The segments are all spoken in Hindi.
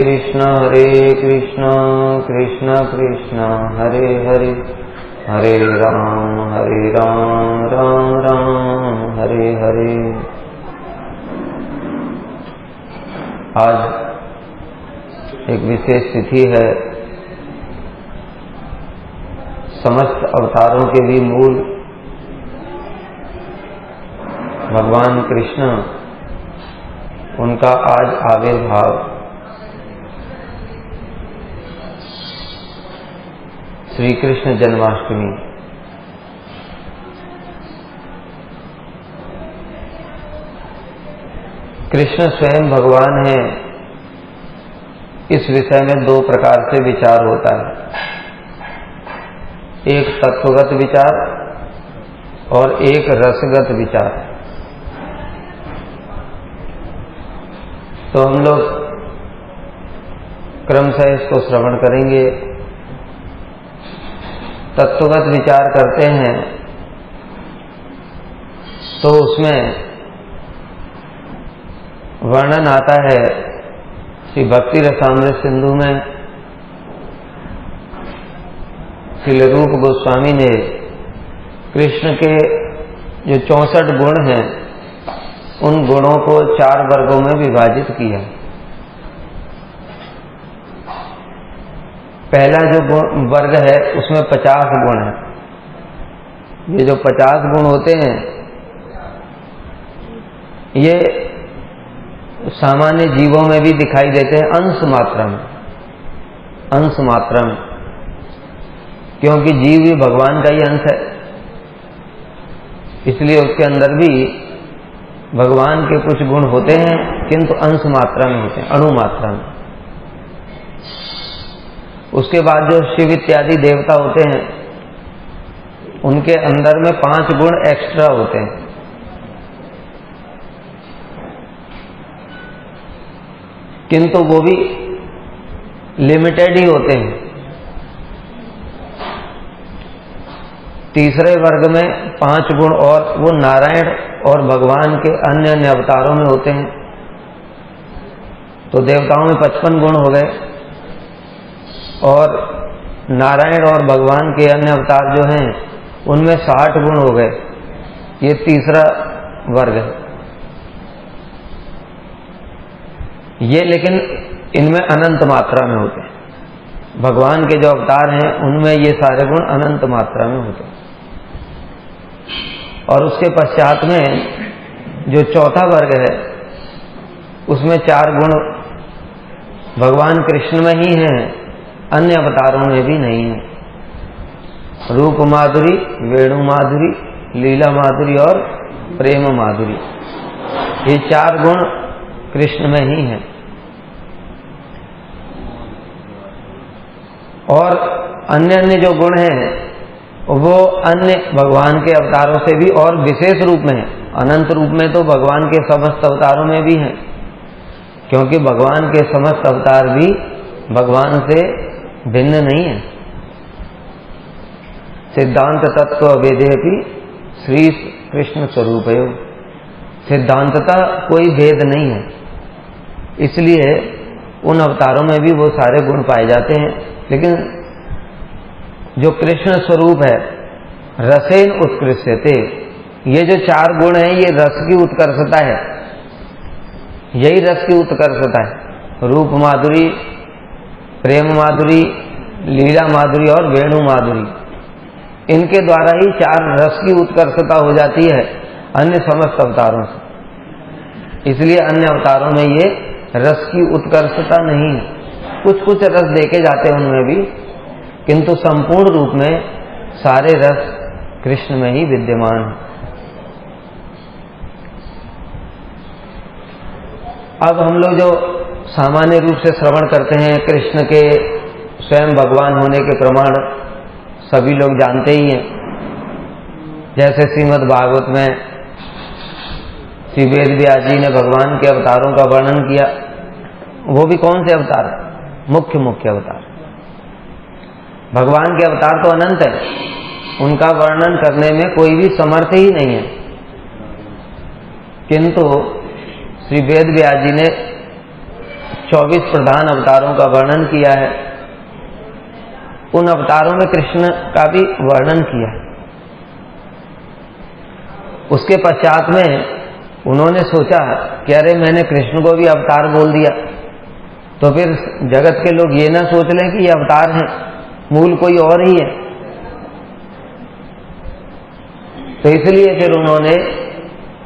कृष्ण कृष्ण कृष्ण हरे हरे, हरे राम राम राम हरे हरे। आज एक विशेष तिथि है। समस्त अवतारों के भी मूल भगवान कृष्ण, उनका आज आविर्भाव। श्री कृष्ण जन्माष्टमी। कृष्ण स्वयं भगवान है, इस विषय में दो प्रकार से विचार होता है। एक तत्वगत विचार और एक रसगत विचार। तो हम लोग क्रमशः इसको श्रवण करेंगे। तत्वगत विचार करते हैं तो उसमें वर्णन आता है श्री भक्ति रसामृत सिंधु में श्री रूप गोस्वामी ने कृष्ण के जो 64 गुण हैं, उन गुणों को 4 वर्गों में विभाजित किया। पहला जो वर्ग है उसमें 50 गुण है। ये जो 50 गुण होते हैं, ये सामान्य जीवों में भी दिखाई देते हैं, अंश मात्रा में, अंश मात्रा में, क्योंकि जीव भी भगवान का ही अंश है, इसलिए उसके अंदर भी भगवान के कुछ गुण होते हैं, किंतु अंश मात्रा में होते हैं, अणु मात्रा में। उसके बाद जो शिव इत्यादि देवता होते हैं, उनके अंदर में 5 गुण एक्स्ट्रा होते हैं। किंतु वो भी लिमिटेड ही होते हैं। तीसरे वर्ग में 5 गुण और वो नारायण और भगवान के अन्य अन्य अवतारों में होते हैं। तो देवताओं में 55 गुण हो गए और नारायण और भगवान के अन्य अवतार जो हैं उनमें 60 गुण हो गए। ये तीसरा वर्ग है। ये लेकिन इनमें अनंत मात्रा में होते हैं। भगवान के जो अवतार हैं उनमें ये सारे गुण अनंत मात्रा में होते हैं। और उसके पश्चात में जो चौथा वर्ग है, उसमें 4 गुण भगवान कृष्ण में ही हैं, अन्य अवतारों में भी नहीं है। रूप माधुरी, वेणु माधुरी, लीला माधुरी और प्रेम माधुरी, ये 4 गुण कृष्ण में ही हैं। और अन्य अन्य जो गुण हैं वो अन्य भगवान के अवतारों से भी और विशेष रूप में है। अनंत रूप में तो भगवान के समस्त अवतारों में भी हैं, क्योंकि भगवान के समस्त अवतार भी भगवान से भिन्न नहीं है। सिद्धांत तत्व वेदेपि श्री कृष्ण स्वरूपयो, सिद्धांतता कोई भेद नहीं है, इसलिए उन अवतारों में भी वो सारे गुण पाए जाते हैं। लेकिन जो कृष्ण स्वरूप है, रसेन उत्कृष्यते, ये जो 4 गुण हैं, ये रस की उत्कर्षता है, यही रस की उत्कर्षता है। रूप माधुरी, प्रेम माधुरी, लीला माधुरी और वेणु माधुरी, इनके द्वारा ही 4 रस की उत्कर्षता हो जाती है अन्य समस्त अवतारों से। इसलिए अन्य अवतारों में ये रस की उत्कर्षता नहीं है। कुछ कुछ रस देखे जाते हैं उनमें भी, किंतु संपूर्ण रूप में सारे रस कृष्ण में ही विद्यमान है। अब हम लोग जो सामान्य रूप से श्रवण करते हैं, कृष्ण के स्वयं भगवान होने के प्रमाण सभी लोग जानते ही हैं। जैसे श्रीमद् भागवत में श्री वेद व्यास जी ने भगवान के अवतारों का वर्णन किया। वो भी कौन से अवतार? मुख्य मुख्य अवतार। भगवान के अवतार तो अनंत है, उनका वर्णन करने में कोई भी समर्थ ही नहीं है, किंतु श्री वेद व्यास जी ने 24 प्रधान अवतारों का वर्णन किया है, उन अवतारों में कृष्ण का भी वर्णन किया है। उसके पश्चात में उन्होंने सोचा कि अरे मैंने कृष्ण को भी अवतार बोल दिया, तो फिर जगत के लोग ये ना सोच लें कि ये अवतार हैं, मूल कोई और ही है। तो इसलिए फिर उन्होंने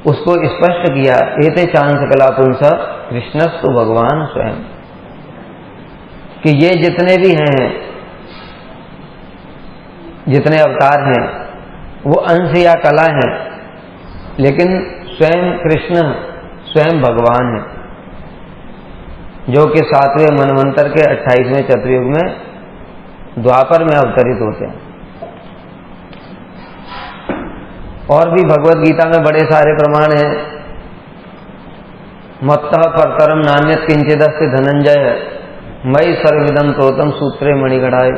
उसको स्पष्ट किया, एते चांस कला पुंस कृष्णस्तु भगवान स्वयं, कि ये जितने भी हैं, जितने अवतार हैं, वो अंश या कला हैं, लेकिन स्वयं कृष्ण स्वयं भगवान है, जो कि 7वें मनवंतर के 28वें चतुर्युग में द्वापर में अवतरित होते हैं। और भी भगवत गीता में बड़े सारे प्रमाण हैं। मत्तः परतरम नान्यत् किंचिदस्ति धनंजय मयि सर्वविदं प्रोतम सूत्रे मणिगढ़ाय।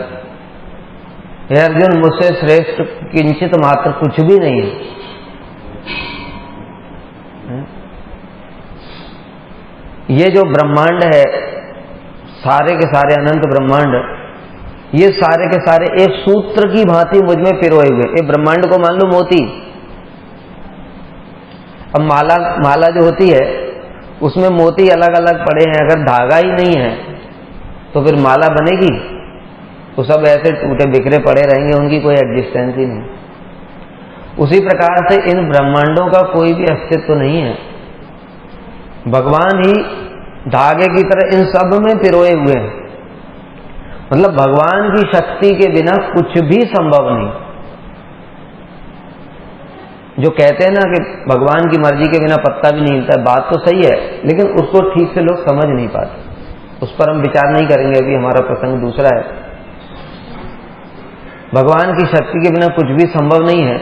हे अर्जुन, मुझसे श्रेष्ठ किंचित मात्र कुछ भी नहीं है। ये जो ब्रह्मांड है, सारे के सारे अनंत ब्रह्मांड, ये सारे के सारे एक सूत्र की भांति मुझ में पिरोए हुए। ये ब्रह्मांड को मान लो मोती। अब माला जो होती है उसमें मोती अलग अलग पड़े हैं, अगर धागा ही नहीं है तो फिर माला बनेगी? तो सब ऐसे टूटे बिखरे पड़े रहेंगे, उनकी कोई एग्जिस्टेंस ही नहीं। उसी प्रकार से इन ब्रह्मांडों का कोई भी अस्तित्व नहीं है। भगवान ही धागे की तरह इन सब में पिरोए हुए हैं। मतलब भगवान की शक्ति के बिना कुछ भी संभव नहीं। जो कहते हैं ना कि भगवान की मर्जी के बिना पत्ता भी नहीं हिलता, बात तो सही है, लेकिन उसको ठीक से लोग समझ नहीं पाते। उस पर हम विचार नहीं करेंगे, अभी हमारा प्रसंग दूसरा है। भगवान की शक्ति के बिना कुछ भी संभव नहीं है।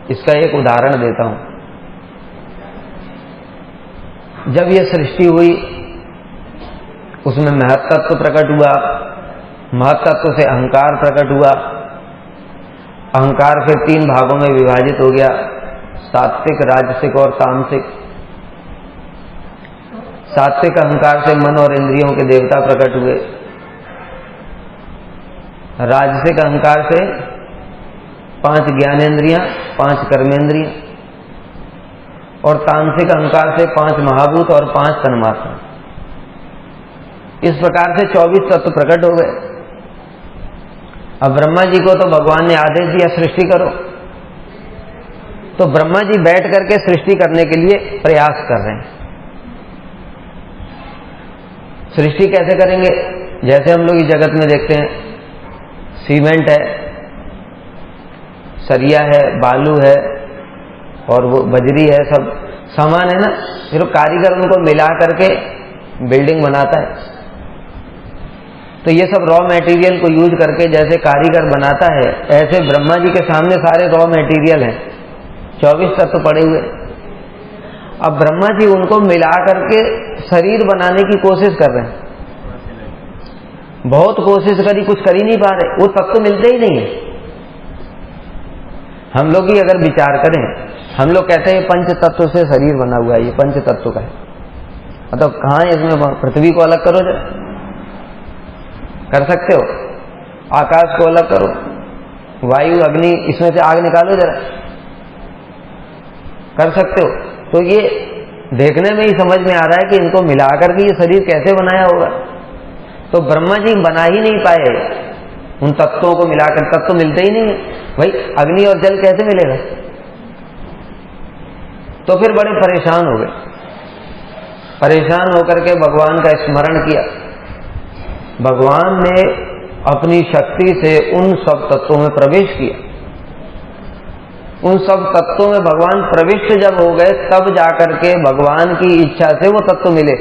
इसका एक उदाहरण देता हूं। जब यह सृष्टि हुई, उसमें महत्तत्व प्रकट हुआ, महत्तत्व से अहंकार प्रकट हुआ, अहंकार फिर 3 भागों में विभाजित हो गया, सात्विक, राजसिक और तामसिक। सात्विक अहंकार से मन और इंद्रियों के देवता प्रकट हुए, राजसिक अहंकार से 5 ज्ञानेंद्रियां, 5 कर्मेंद्रियां, और तामसिक अहंकार से 5 महाभूत और 5 तन्मात्रा। इस प्रकार से 24 तत्व प्रकट हो गए। अब ब्रह्मा जी को तो भगवान ने आदेश दिया सृष्टि करो, तो ब्रह्मा जी बैठ करके सृष्टि करने के लिए प्रयास कर रहे हैं। सृष्टि कैसे करेंगे? जैसे हम लोग इस जगत में देखते हैं, सीमेंट है, सरिया है, बालू है और वो बजरी है, सब सामान है ना। फिर कारीगर उनको मिला करके बिल्डिंग बनाता है। तो ये सब रॉ मटेरियल को यूज करके जैसे कारीगर बनाता है, ऐसे ब्रह्मा जी के सामने सारे रॉ मटेरियल हैं, 24 तत्व पड़े हुए। अब ब्रह्मा जी उनको मिला करके शरीर बनाने की कोशिश कर रहे हैं। बहुत कोशिश करी, कुछ कर ही नहीं पा रहे, वो तत्व मिलते ही नहीं है। हम लोग ही अगर विचार करें, हम लोग कहते हैं पंच तत्व से शरीर बना हुआ है, ये पंच तत्व का है। मतलब कहाँ है इसमें? पृथ्वी को अलग करो जरा, कर सकते हो? आकाश को अलग करो, वायु, अग्नि, इसमें से आग निकालो जरा, कर सकते हो? तो ये देखने में ही समझ में आ रहा है कि इनको मिलाकर के ये शरीर कैसे बनाया होगा। तो ब्रह्मा जी बना ही नहीं पाए उन तत्वों को मिलाकर, तत्व मिलते ही नहीं है भाई। अग्नि और जल कैसे मिलेगा? तो फिर बड़े परेशान हो गए। परेशान होकर के भगवान का स्मरण किया। भगवान ने अपनी शक्ति से उन सब तत्वों में प्रवेश किया। उन सब तत्वों में भगवान प्रविष्ट जब हो गए, तब जाकर के भगवान की इच्छा से वो तत्व मिले,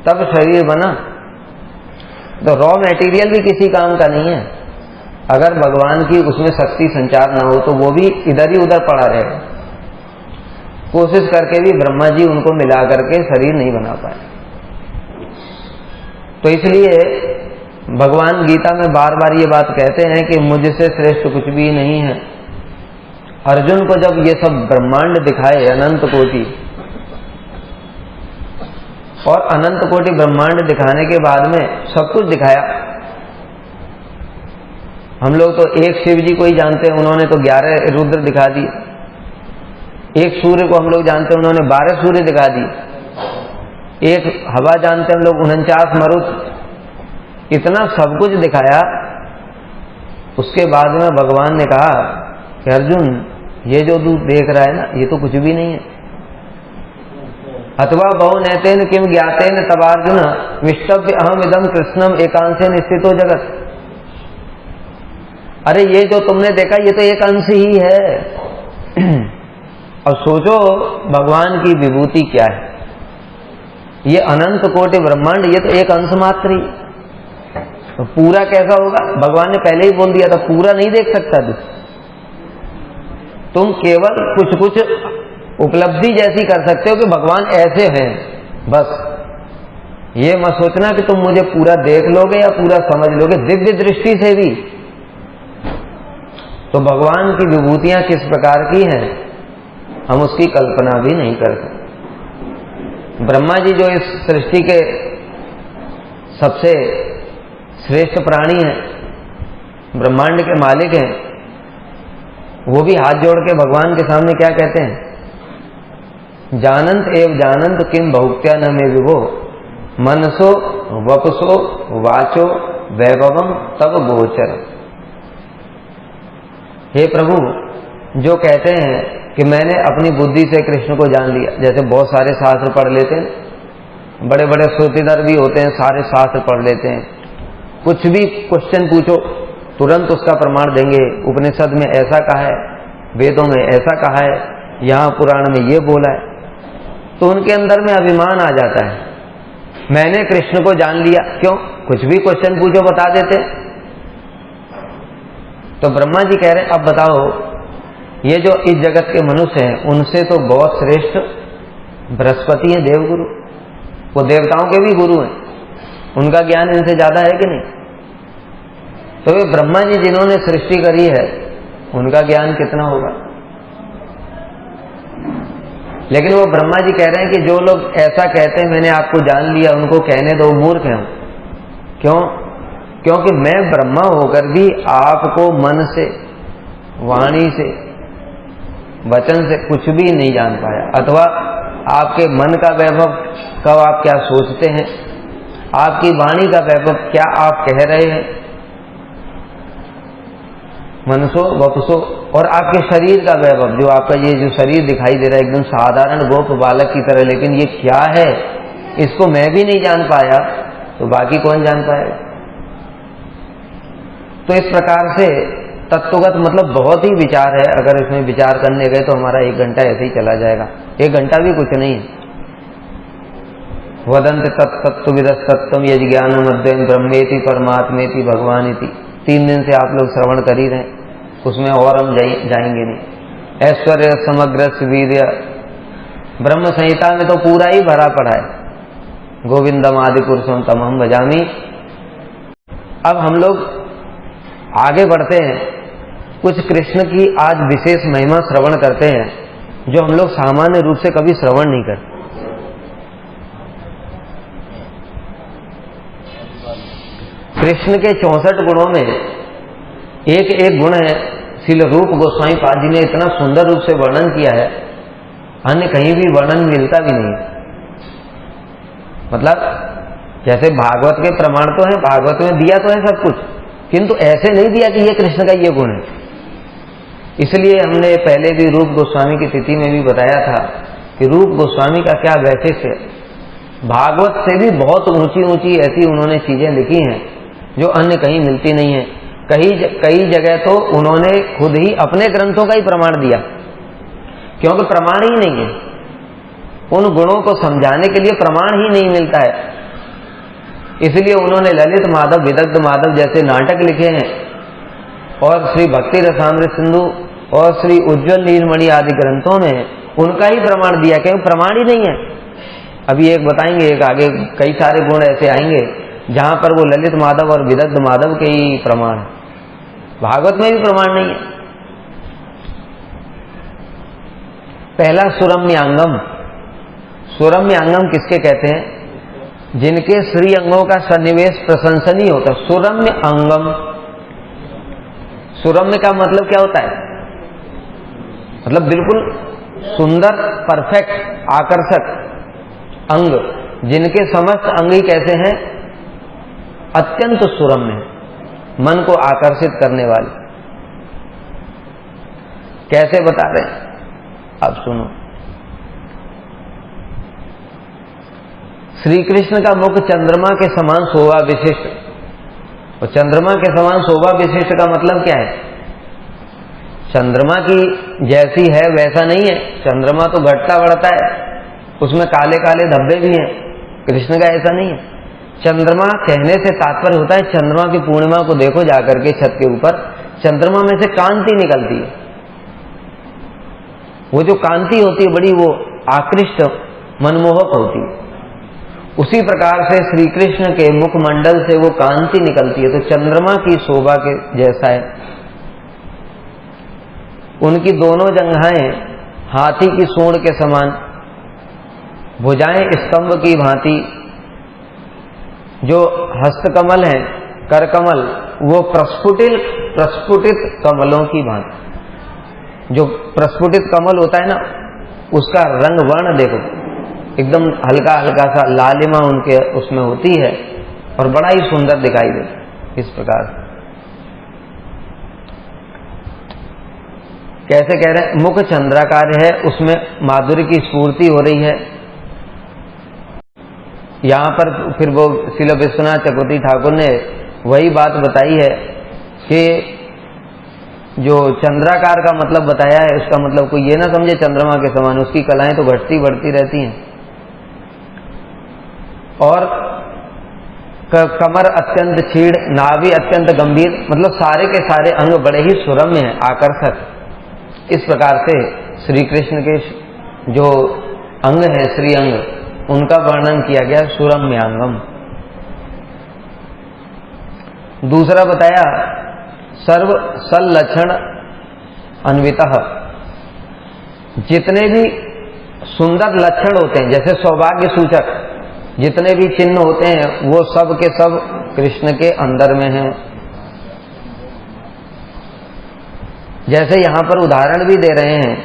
तब शरीर बना। तो रॉ मटेरियल भी किसी काम का नहीं है। अगर भगवान की उसमें शक्ति संचार ना हो तो वो भी इधर ही उधर पड़ा रहेगा। कोशिश करके भी ब्रह्मा जी उनको मिला करके शरीर नहीं बना पाए। तो इसलिए भगवान गीता में बार बार ये बात कहते हैं कि मुझसे श्रेष्ठ कुछ भी नहीं है। अर्जुन को जब ये सब ब्रह्मांड दिखाए, अनंत कोटि, और अनंत कोटि ब्रह्मांड दिखाने के बाद में सब कुछ दिखाया। हम लोग तो एक शिव जी को ही जानते हैं, उन्होंने तो 11 रुद्र दिखा दिए। एक सूर्य को हम लोग जानते हैं, उन्होंने 12 सूर्य दिखा दिए। एक हवा जानते हैं हम लोग, 49 मरुत। इतना सब कुछ दिखाया। उसके बाद में भगवान ने कहा कि अर्जुन, ये जो तू देख रहा है ना, ये तो कुछ भी नहीं है। अथवा बहु नैतेन किम ज्ञातेन तबार्जुन विष्टव्य अहम इदम कृष्णम एकांशेन स्थितो जगत। अरे ये जो तुमने देखा ये तो एक अंश ही है। अब सोचो भगवान की विभूति क्या है। ये अनंत कोटि ब्रह्मांड, ये तो एक अंश मात्र ही, तो पूरा कैसा होगा? भगवान ने पहले ही बोल दिया था पूरा नहीं देख सकता तुम केवल कुछ कुछ उपलब्धि जैसी कर सकते हो कि भगवान ऐसे हैं, बस। ये मत सोचना कि तुम मुझे पूरा देख लोगे या पूरा समझ लोगे, दिव्य दृष्टि से भी। तो भगवान की विभूतियां किस प्रकार की हैं हम उसकी कल्पना भी नहीं कर सकते। ब्रह्मा जी जो इस सृष्टि के सबसे श्रेष्ठ प्राणी हैं, ब्रह्मांड के मालिक हैं, वो भी हाथ जोड़ के भगवान के सामने क्या कहते हैं? जानंत एव जानंत किम बहुक्त्या न मे विभो मनसो वपसो वाचो वैभवम तब गोचर। हे प्रभु, जो कहते हैं कि मैंने अपनी बुद्धि से कृष्ण को जान लिया, जैसे बहुत सारे शास्त्र पढ़ लेते हैं, बड़े बड़े श्रुतिधर भी होते हैं, सारे शास्त्र पढ़ लेते हैं, कुछ भी क्वेश्चन पूछो तुरंत उसका प्रमाण देंगे। उपनिषद में ऐसा कहा है, वेदों में ऐसा कहा है, यहाँ पुराण में ये बोला है। तो उनके अंदर में अभिमान आ जाता है, मैंने कृष्ण को जान लिया। क्यों? कुछ भी क्वेश्चन पूछो बता देते। तो ब्रह्मा जी कह रहे हैं अब बताओ, ये जो इस जगत के मनुष्य हैं उनसे तो बहुत श्रेष्ठ बृहस्पति हैं, देवगुरु, वो देवताओं के भी गुरु हैं, उनका ज्ञान इनसे ज्यादा है कि नहीं? तो वे ब्रह्मा जी जिन्होंने सृष्टि करी है उनका ज्ञान कितना होगा? लेकिन वो ब्रह्मा जी कह रहे हैं कि जो लोग ऐसा कहते हैं मैंने आपको जान लिया, उनको कहने दो, मूर्ख हैं। क्यों? क्योंकि मैं ब्रह्मा होकर भी आपको मन से, वाणी से, वचन से कुछ भी नहीं जान पाया, अथवा आपके मन का वैभव कब आप क्या सोचते हैं, आपकी वाणी का वैभव क्या आप कह रहे हैं, मनसो वपसो, और आपके शरीर का वैभव, जो आपका ये जो शरीर दिखाई दे रहा है एकदम साधारण गोप बालक की तरह, लेकिन ये क्या है इसको मैं भी नहीं जान पाया, तो बाकी कौन जान पाएगा? तो इस प्रकार से तत्वगत मतलब बहुत ही विचार है। अगर इसमें विचार करने गए तो हमारा 1 घंटा ऐसे ही चला जाएगा। 1 घंटा भी कुछ नहीं है। वदंत तत्तत्विदस् तत्त्वम् यज्ञानम अद्वयम् ब्रह्मेति परमात्मेति भगवानिति। 3 दिन से आप लोग श्रवण कर ही रहे, उसमें और हम जाएंगे नहीं। ऐश्वर्य समग्र वीर्य, ब्रह्म संहिता में तो पूरा ही भरा पड़ा है। गोविंदम आदि पुरुषों तमहम भजामि। अब हम लोग आगे बढ़ते हैं, कुछ कृष्ण की आज विशेष महिमा श्रवण करते हैं जो हम लोग सामान्य रूप से कभी श्रवण नहीं करते। कृष्ण के 64 गुणों में एक एक गुण है, श्रील रूप गोस्वामी पाद जी ने इतना सुंदर रूप से वर्णन किया है, अन्य कहीं भी वर्णन मिलता भी नहीं। मतलब जैसे भागवत के प्रमाण तो है, भागवत में दिया तो है सब कुछ, किंतु ऐसे नहीं दिया कि ये कृष्ण का ये गुण है। इसलिए हमने पहले भी रूप गोस्वामी की तिथि में भी बताया था कि रूप गोस्वामी का क्या वैशिष्ट्य है। भागवत से भी बहुत ऊंची ऊंची ऐसी उन्होंने चीजें लिखी हैं जो अन्य कहीं मिलती नहीं है। कई जगह तो उन्होंने खुद ही अपने ग्रंथों का ही प्रमाण दिया, क्योंकि प्रमाण ही नहीं है, उन गुणों को समझाने के लिए प्रमाण ही नहीं मिलता है। इसलिए उन्होंने ललित माधव, विदग्ध माधव जैसे नाटक लिखे हैं, और श्री भक्ति रसामृत सिंधु और श्री उज्ज्वल नीलमणि आदि ग्रंथों में उनका ही प्रमाण दिया, क्योंकि प्रमाण ही नहीं है। अभी एक बताएंगे, एक आगे कई सारे गुण ऐसे आएंगे जहां पर वो ललित माधव और विदग्ध माधव के ही प्रमाण, भागवत में भी प्रमाण नहीं है। पहला सुरम्यांगम। सुरम्यांगम किसके कहते हैं? जिनके श्री अंगों का सन्निवेश प्रशंसनीय होता है। सुरम्य अंगम, सुरम्य का मतलब क्या होता है? मतलब बिल्कुल सुंदर, परफेक्ट, आकर्षक अंग, जिनके समस्त अंग ही कैसे हैं? अत्यंत सुरम्य, मन को आकर्षित करने वाले। कैसे बता रहे हैं आप सुनो। श्री कृष्ण का मुख चंद्रमा के समान शोभा विशिष्ट, और चंद्रमा के समान शोभा विशिष्ट का मतलब क्या है? चंद्रमा की जैसी है वैसा नहीं है, चंद्रमा तो घटता बढ़ता है, उसमें काले काले धब्बे भी हैं। कृष्ण का ऐसा नहीं है। चंद्रमा कहने से तात्पर्य होता है, चंद्रमा की पूर्णिमा को देखो जाकर के छत के ऊपर, चंद्रमा में से कांति निकलती है। वो जो कांति होती है बड़ी वो आकृष्ट, मनमोहक होती है। उसी प्रकार से श्री कृष्ण के मुखमंडल से वो कांति निकलती है, तो चंद्रमा की शोभा के जैसा है। उनकी दोनों जंघाएं हाथी की सूंड के समान, भुजाएं स्तंभ की भांति, जो हस्तकमल हैं, करकमल, वो प्रस्फुटित कमलों की भांति। जो प्रस्फुटित कमल होता है ना, उसका रंग वर्ण देखो, एकदम हल्का हल्का सा लालिमा उनके उसमें होती है और बड़ा ही सुंदर दिखाई देता। इस प्रकार कैसे कह रहे हैं? मुख चंद्राकार है, उसमें माधुर्य की स्फूर्ति हो रही है। यहां पर फिर वो श्रील विश्वनाथ चक्रवर्ती ठाकुर ने वही बात बताई है कि जो चंद्राकार का मतलब बताया है, उसका मतलब कोई ये ना समझे चंद्रमा के समान, उसकी कलाएं तो घटती बढ़ती रहती हैं। और कमर अत्यंत छीड़, नाभि अत्यंत गंभीर, मतलब सारे के सारे अंग बड़े ही सुरम्य हैं, आकर्षक। इस प्रकार से श्री कृष्ण के जो अंग हैं, श्री अंग, उनका वर्णन किया गया सुरम्यांगम। दूसरा बताया सर्व सल्लक्षण अन्वितः, जितने भी सुंदर लक्षण होते हैं, जैसे सौभाग्य सूचक जितने भी चिन्ह होते हैं, वो सब के सब कृष्ण के अंदर में हैं। जैसे यहां पर उदाहरण भी दे रहे हैं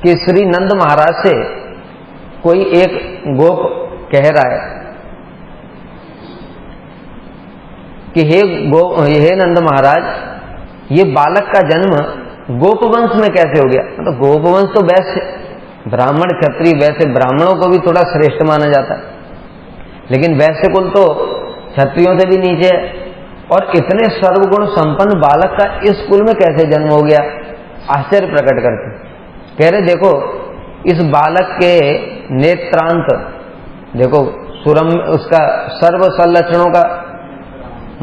कि श्री नंद महाराज से कोई एक गोप कह रहा है कि हे नंद महाराज, ये बालक का जन्म गोपवंश में कैसे हो गया? मतलब गोपवंश तो वैसे ब्राह्मण क्षत्रिय, वैसे ब्राह्मणों को भी थोड़ा श्रेष्ठ माना जाता है, लेकिन वैश्य कुल तो क्षत्रियों से भी नीचे है, और इतने सर्वगुण संपन्न बालक का इस कुल में कैसे जन्म हो गया? आश्चर्य प्रकट करते कह रहे, देखो इस बालक के नेत्रांत देखो, सुरम, उसका सर्व सल्लक्षणों का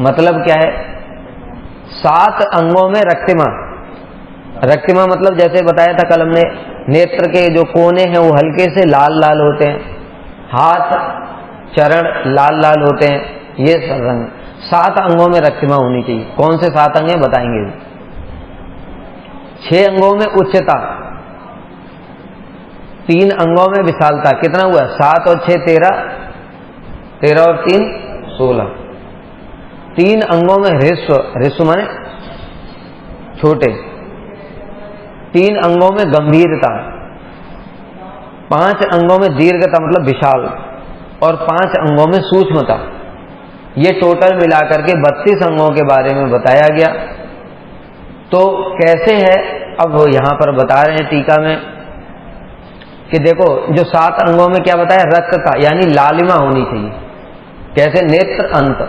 मतलब क्या है? 7 अंगों में रक्तिमा। रक्तिमा मतलब जैसे बताया था कल हमने, नेत्र के जो कोने हैं वो हल्के से लाल लाल होते हैं, हाथ चरण लाल लाल होते हैं, ये रंग। 7 अंगों में रक्तिमा होनी चाहिए। कौन से 7 अंग हैं बताएंगे। 6 अंगों में उच्चता, 3 अंगों में विशालता। कितना हुआ? 7 और 6 13, 13 और 3 16। 3 अंगों में हृस्व, हृस्व माने छोटे। 3 अंगों में गंभीरता, 5 अंगों में दीर्घता मतलब विशाल, और 5 अंगों में सूक्ष्मता। ये टोटल मिलाकर के 32 अंगों के बारे में बताया गया। तो कैसे है, अब यहां पर बता रहे हैं टीका में कि देखो जो 7 अंगों में क्या बताया? रक्तता यानी लालिमा होनी चाहिए। कैसे? नेत्र अंत,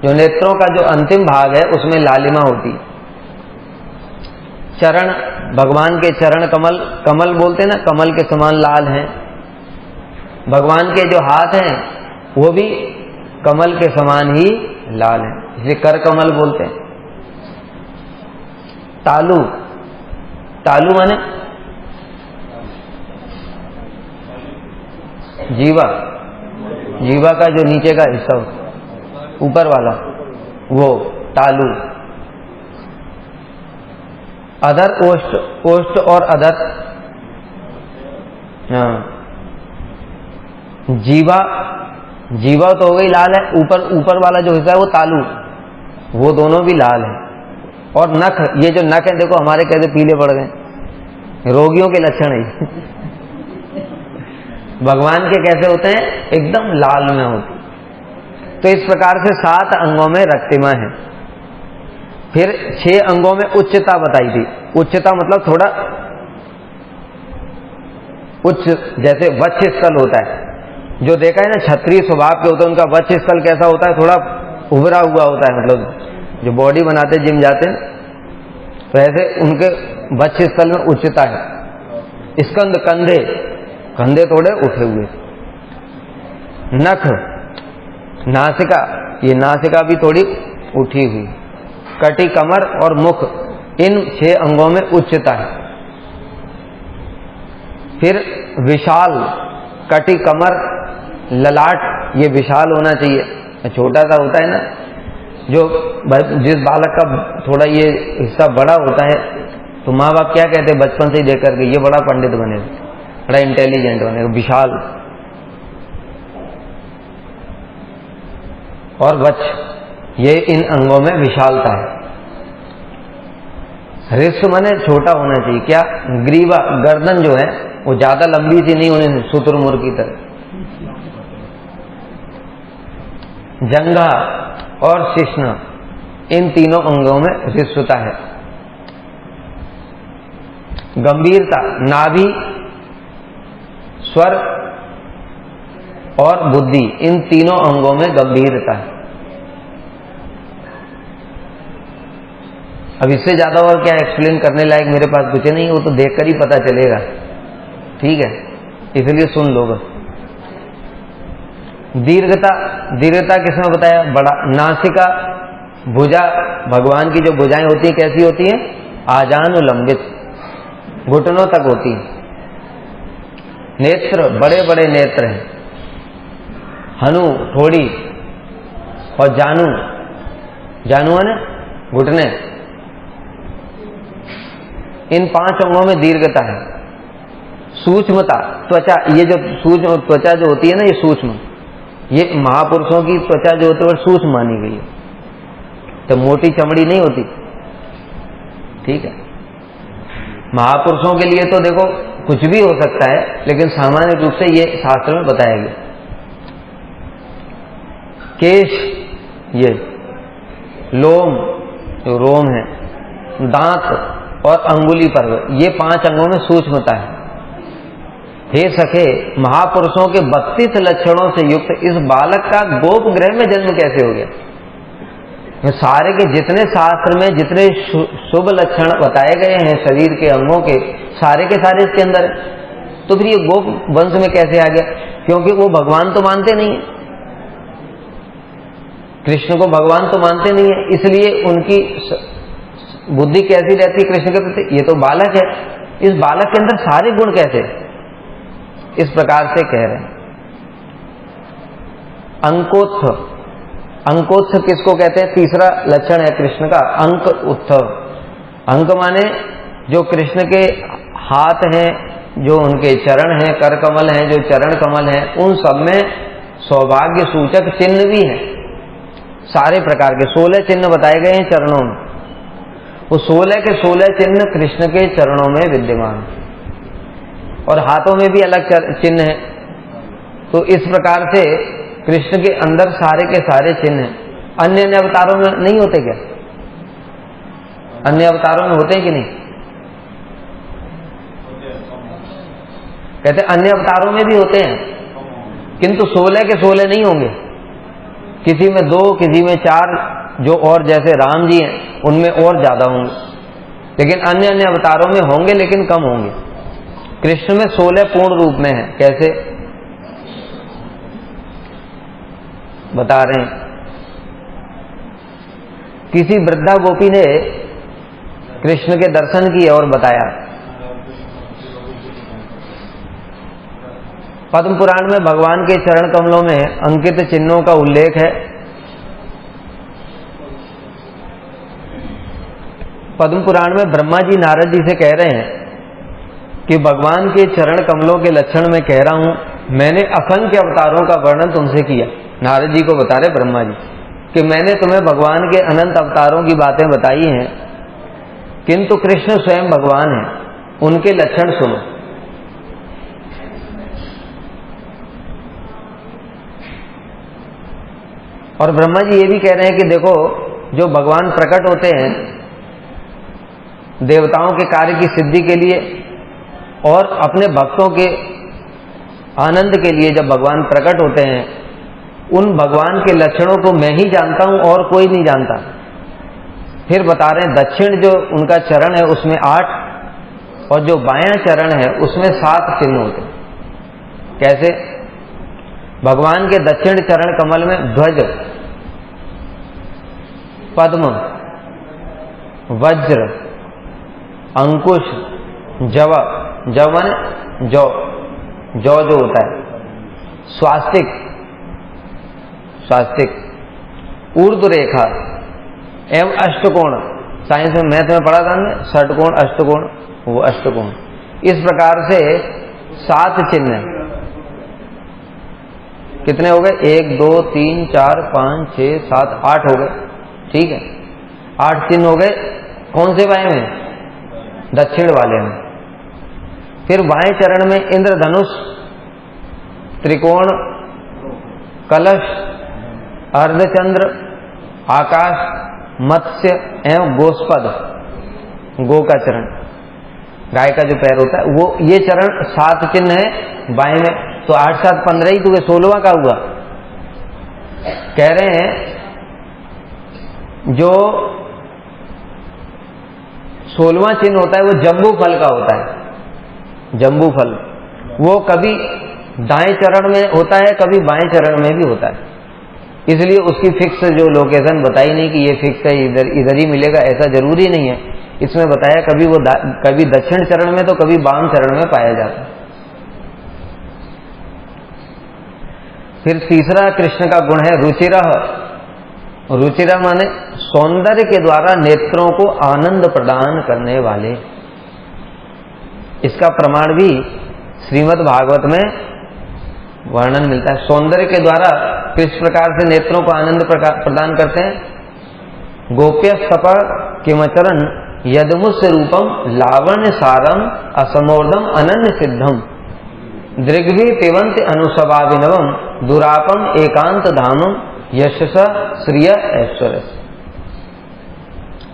जो नेत्रों का जो अंतिम भाग है उसमें लालिमा होती। चरण, भगवान के चरण कमल, कमल बोलते हैं ना, कमल के समान लाल हैं। भगवान के जो हाथ हैं वो भी कमल के समान ही लाल हैं, इसे कर कमल बोलते हैं। तालु, तालु माने जीवा, जीवा का जो नीचे का हिस्सा ऊपर वाला वो तालु। अधर, ओष्ठ, ओष्ठ और अधर, हाँ, जीवा जीवा तो हो गई लाल है, ऊपर वाला जो हिस्सा है वो तालु, वो दोनों भी लाल है। और नख, ये जो नख है देखो हमारे कैसे पीले पड़ गए, रोगियों के लक्षण है। भगवान के कैसे होते हैं, एकदम लाल में होते। तो इस प्रकार से 7 अंगों में रक्तिमा है। फिर 6 अंगों में उच्चता बताई थी। उच्चता मतलब थोड़ा उच्च, जैसे वक्ष स्थल होता है, जो देखा है ना क्षत्रिय स्वभाव के होते हैं, उनका वक्ष स्थल कैसा होता है, थोड़ा उभरा हुआ होता है, मतलब जो बॉडी बनाते जिम जाते हैं, तो ऐसे उनके वक्ष स्थल में उच्चता है। स्कंद, कंधे थोड़े उठे हुए। नख, नासिका, ये नासिका भी थोड़ी उठी हुई। कटी, कमर और मुख, इन 6 अंगों में उच्चता है। फिर विशाल, कटी, कमर, ललाट, ये विशाल होना चाहिए। छोटा सा होता है ना, जो जिस बालक का थोड़ा ये हिस्सा बड़ा होता है, तो माँ बाप क्या कहते हैं बचपन से ही देख करके, ये बड़ा पंडित बनेगा, बड़ा इंटेलिजेंट बनेगा, विशाल। और वक्ष, ये इन अंगों में विशालता है। हृष्य माने छोटा होना चाहिए। क्या, ग्रीवा, गर्दन जो है वो ज्यादा लंबी सी नहीं होनी, शुतुरमुर्ग की तरह। जंघा और शिश्न, इन तीनों अंगों में हृष्यता है। गंभीरता, नाभि, स्वर और बुद्धि, इन तीनों अंगों में गंभीरता है। अब इससे ज्यादा और क्या एक्सप्लेन करने लायक मेरे पास कुछ नहीं, वो तो देखकर ही पता चलेगा, ठीक है, इसलिए सुन लो बस। दीर्घता किसमें बताया, बड़ा। नासिका, भुजा, भगवान की जो भुजाएं होती हैं कैसी होती हैं, आजानुलंबित, घुटनों तक होती हैं। नेत्र, बड़े बड़े नेत्र हैं। हनु, थोड़ी। और जानू है ना, घुटने। इन 5 अंगों में दीर्घता है। सूक्ष्मता, त्वचा, ये जो सूक्ष्म त्वचा जो होती है ना, ये सूक्ष्म, ये महापुरुषों की त्वचा जो होती है वो सूक्ष्म मानी गई है। तो मोटी चमड़ी नहीं होती, ठीक है। महापुरुषों के लिए तो देखो कुछ भी हो सकता है, लेकिन सामान्य रूप से ये शास्त्र में बताया गया। केश, ये लोम, जो रोम है, दांत और अंगुली पर्व, ये 5 अंगों में सूक्ष्मता है। हे सखे, महापुरुषों के 32 लक्षणों से युक्त इस बालक का गोप गृह में जन्म कैसे हो गया? सारे के जितने शास्त्र में जितने शुभ लक्षण बताए गए हैं शरीर के अंगों के सारे इसके अंदर है, तो फिर ये गोप वंश में कैसे आ गया? क्योंकि वो भगवान तो मानते नहीं है, कृष्ण को भगवान तो मानते नहीं है, इसलिए उनकी बुद्धि कैसी रहती है कृष्ण के प्रति? ये तो बालक है, इस बालक के अंदर सारे गुण कैसे? इस प्रकार से कह रहे हैं। अंकोत्थ, अंकोत्थ किसको कहते हैं? तीसरा लक्षण है कृष्ण का, अंक उत्थव। अंक माने जो कृष्ण के हाथ हैं, जो उनके चरण हैं, कर कमल हैं, जो चरण कमल हैं, उन सब में सौभाग्य सूचक चिन्ह भी हैं। सारे प्रकार के 16 चिन्ह बताए गए हैं चरणों में, वो 16 के 16 चिन्ह कृष्ण के चरणों में विद्यमान, और हाथों में भी अलग चिन्ह है। तो इस प्रकार से कृष्ण के अंदर सारे के सारे चिन्ह हैं। अन्य अन्य अवतारों में नहीं होते क्या? अन्य अवतारों में होते हैं कि नहीं? कहते अन्य अवतारों में भी होते हैं, किंतु 16 के 16 नहीं होंगे, किसी में 2, किसी में 4, जो और जैसे राम जी हैं उनमें और ज्यादा होंगे, लेकिन अन्य अन्य अवतारों में होंगे लेकिन कम होंगे। कृष्ण में 16 पूर्ण रूप में है। कैसे बता रहे हैं? किसी वृद्धा गोपी ने कृष्ण के दर्शन किए और बताया। पद्म पुराण में भगवान के चरण कमलों में अंकित चिन्हों का उल्लेख है। पद्म पुराण में ब्रह्मा जी नारद जी से कह रहे हैं कि भगवान के चरण कमलों के लक्षण मैं कह रहा हूं, मैंने असंख्य अवतारों का वर्णन तुमसे किया। नारद जी को बता रहे ब्रह्मा जी कि मैंने तुम्हें भगवान के अनंत अवतारों की बातें बताई हैं, किंतु कृष्ण स्वयं भगवान हैं, उनके लक्षण सुनो। और ब्रह्मा जी ये भी कह रहे हैं कि देखो, जो भगवान प्रकट होते हैं देवताओं के कार्य की सिद्धि के लिए और अपने भक्तों के आनंद के लिए, जब भगवान प्रकट होते हैं, उन भगवान के लक्षणों को मैं ही जानता हूं और कोई नहीं जानता। फिर बता रहे हैं दक्षिण जो उनका चरण है उसमें 8 और जो बायां चरण है उसमें 7 चिन्ह होते हैं। कैसे? भगवान के दक्षिण चरण कमल में ध्वज, पद्म, वज्र, अंकुश, जव, जवन जौ जो होता है, स्वास्तिक, ऊर्ध्व रेखा एवं अष्टकोण। साइंस में मैथ में पढ़ा था हमने, षटकोण, अष्टकोण, वो अष्टकोण। इस प्रकार से 7 चिन्ह। कितने हो गए? 1 2 3 4 5 6 7 8 हो गए। ठीक है, 8 चिन्ह हो गए। कौन से बाएं में? दक्षिण वाले में। फिर बाएं चरण में इंद्रधनुष, त्रिकोण, कलश, अर्धचंद्र, आकाश, मत्स्य एवं गोस्पद, गो का चरण, गाय का जो पैर होता है वो, ये चरण 7 चिन्ह है बाएं में। तो 8 7 15 ही, तो 16वां का हुआ। कह रहे हैं जो 16वां चिन्ह होता है वो जम्बू फल का होता है। जम्बू फल वो कभी दाएं चरण में होता है, कभी बाएं चरण में भी होता है। इसलिए उसकी फिक्स जो लोकेशन बताई नहीं कि ये फिक्स है, इधर ही मिलेगा, ऐसा जरूरी नहीं है। इसमें बताया कभी दक्षिण चरण में तो कभी वाम चरण में पाया जाता है। फिर तीसरा कृष्ण का गुण है रुचिरः। रुचिरः माने सौंदर्य के द्वारा नेत्रों को आनंद प्रदान करने वाले। इसका प्रमाण भी श्रीमद् भागवत में वर्णन मिलता है। सौंदर्य के द्वारा किस प्रकार से नेत्रों को आनंद प्रदान करते हैं? गोप्यस्तप किमचरन यदमुस्य रूपम लावण्य सारम असमोर्धम अनन्य सिद्धम दृग्भि पिबंति अनुसवाभिनवम दुरापम एकांत धामम यशस श्रिय ऐश्वर्य।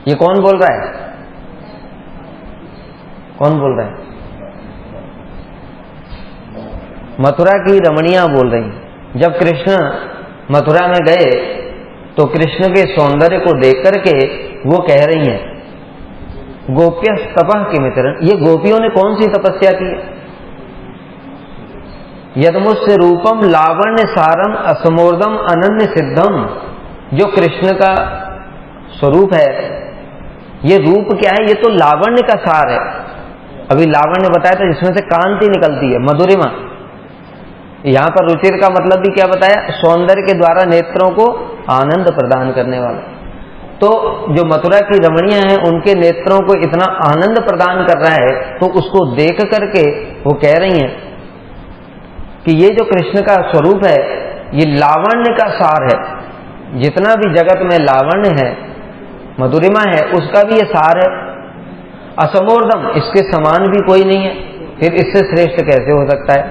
ये कौन बोल रहा है? कौन बोल रहा है? मथुरा की रमणियां बोल रही। जब कृष्ण मथुरा में गए तो कृष्ण के सौंदर्य को देख करके वो कह रही हैं, गोप्य तपः किमिचरन्। ये गोपियों ने कौन सी तपस्या की? यदमुस्य रूपम लावण्य सारम असमोर्धम अनन्य सिद्धम। जो कृष्ण का स्वरूप है, ये रूप क्या है? ये तो लावण्य का सार है। अभी लावण्य बताया था जिसमें से कांति निकलती है, मधुरिमा। यहां पर रुचिर का मतलब भी क्या बताया? सौंदर्य के द्वारा नेत्रों को आनंद प्रदान करने वाला। तो जो मथुरा की रमणियां हैं उनके नेत्रों को इतना आनंद प्रदान कर रहा है, तो उसको देख करके वो कह रही हैं कि ये जो कृष्ण का स्वरूप है ये लावण्य का सार है। जितना भी जगत में लावण्य है, मधुरिमा है, उसका भी ये सार है। असमोर्धम, इसके समान भी कोई नहीं है, फिर इससे श्रेष्ठ कैसे हो सकता है?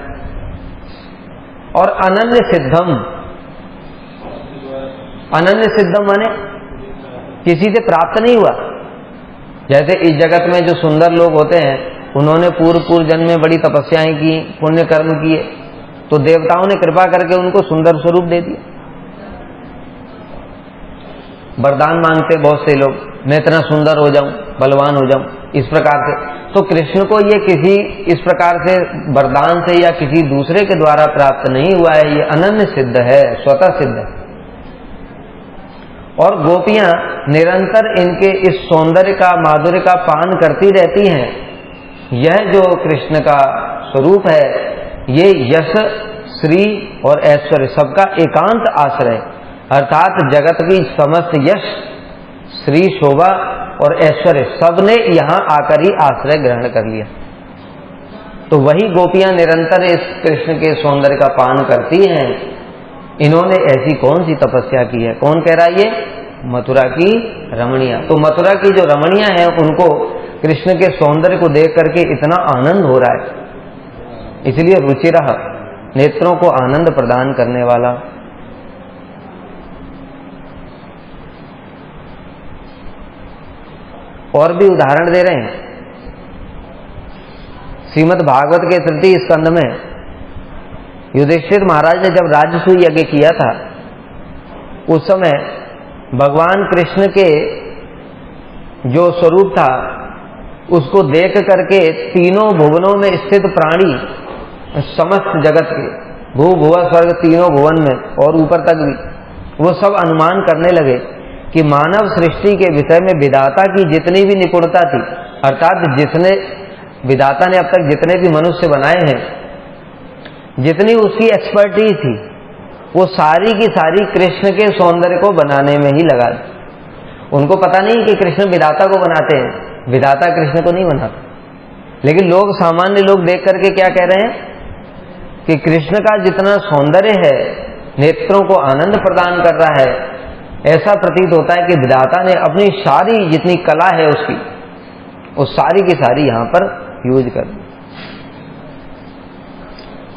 और अनन्य सिद्धम। अनन्य सिद्धम माने किसी से प्राप्त नहीं हुआ। जैसे इस जगत में जो सुंदर लोग होते हैं, उन्होंने पूर्व जन्म में बड़ी तपस्याएं की, पुण्य कर्म किए, तो देवताओं ने कृपा करके उनको सुंदर स्वरूप दे दिया। वरदान मांगते बहुत से लोग, मैं इतना सुंदर हो जाऊं, बलवान हो जाऊं, इस प्रकार से। तो कृष्ण को ये किसी इस प्रकार से वरदान से या किसी दूसरे के द्वारा प्राप्त नहीं हुआ है, ये अनन्य सिद्ध है, स्वतः सिद्ध है। और गोपियां निरंतर इनके इस सौंदर्य का, माधुर्य का पान करती रहती हैं। यह जो कृष्ण का स्वरूप है, ये यश, श्री और ऐश्वर्य सबका एकांत आश्रय, अर्थात जगत की समस्त यश, श्री, शोभा और ऐश्वर्य सबने यहां आकर ही आश्रय ग्रहण कर लिया। तो वही गोपियां निरंतर इस कृष्ण के सौंदर्य का पान करती हैं। इन्होंने ऐसी कौन सी तपस्या की है? कौन कह रहा है? ये मथुरा की रमणियां। तो मथुरा की जो रमणियां हैं उनको कृष्ण के सौंदर्य को देख करके इतना आनंद हो रहा है, इसलिए रुचिरः, नेत्रों को आनंद प्रदान करने वाला। और भी उदाहरण दे रहे हैं। श्रीमद् भागवत के तृतीय स्कंद में युधिष्ठिर महाराज ने जब राजसूय यज्ञ किया था, उस समय भगवान कृष्ण के जो स्वरूप था उसको देख करके तीनों भुवनों में स्थित प्राणी, समस्त जगत के भू भुव स्वर्ग तीनों भुवन में और ऊपर तक भी, वो सब अनुमान करने लगे कि मानव सृष्टि के विषय में विधाता की जितनी भी निपुणता थी, अर्थात जिसने विधाता ने अब तक जितने भी मनुष्य बनाए हैं, जितनी उसकी एक्सपर्टीज थी, वो सारी की सारी कृष्ण के सौंदर्य को बनाने में ही लगा दी। उनको पता नहीं कि कृष्ण विधाता को बनाते हैं, विधाता कृष्ण को नहीं बनाता। लेकिन लोग, सामान्य लोग देख करके क्या कह रहे हैं कि कृष्ण का जितना सौंदर्य है, नेत्रों को आनंद प्रदान कर रहा है, ऐसा प्रतीत होता है कि विधाता ने अपनी सारी जितनी कला है उसकी, वो सारी की सारी यहां पर यूज कर दी।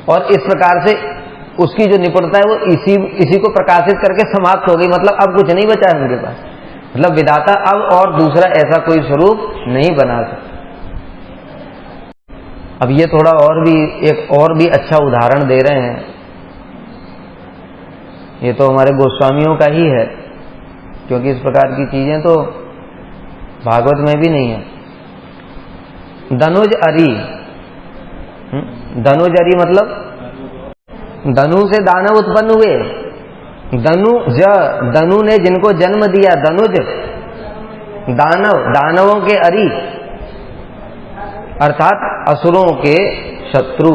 और इस प्रकार से उसकी जो निपुणता है वो इसी को प्रकाशित करके समाप्त हो गई। मतलब अब कुछ नहीं बचा है उनके पास। मतलब विधाता अब और दूसरा ऐसा कोई स्वरूप नहीं बना सकता। अब ये थोड़ा और भी अच्छा उदाहरण दे रहे हैं। ये तो हमारे गोस्वामियों का ही है, क्योंकि इस प्रकार की चीजें तो भागवत में भी नहीं है। धनुज अरी, धनुज अरी मतलब धनु से दानव उत्पन्न हुए। धनु ने जिनको जन्म दिया, धनुज दानव, दानवों के अरी अर्थात असुरों के शत्रु।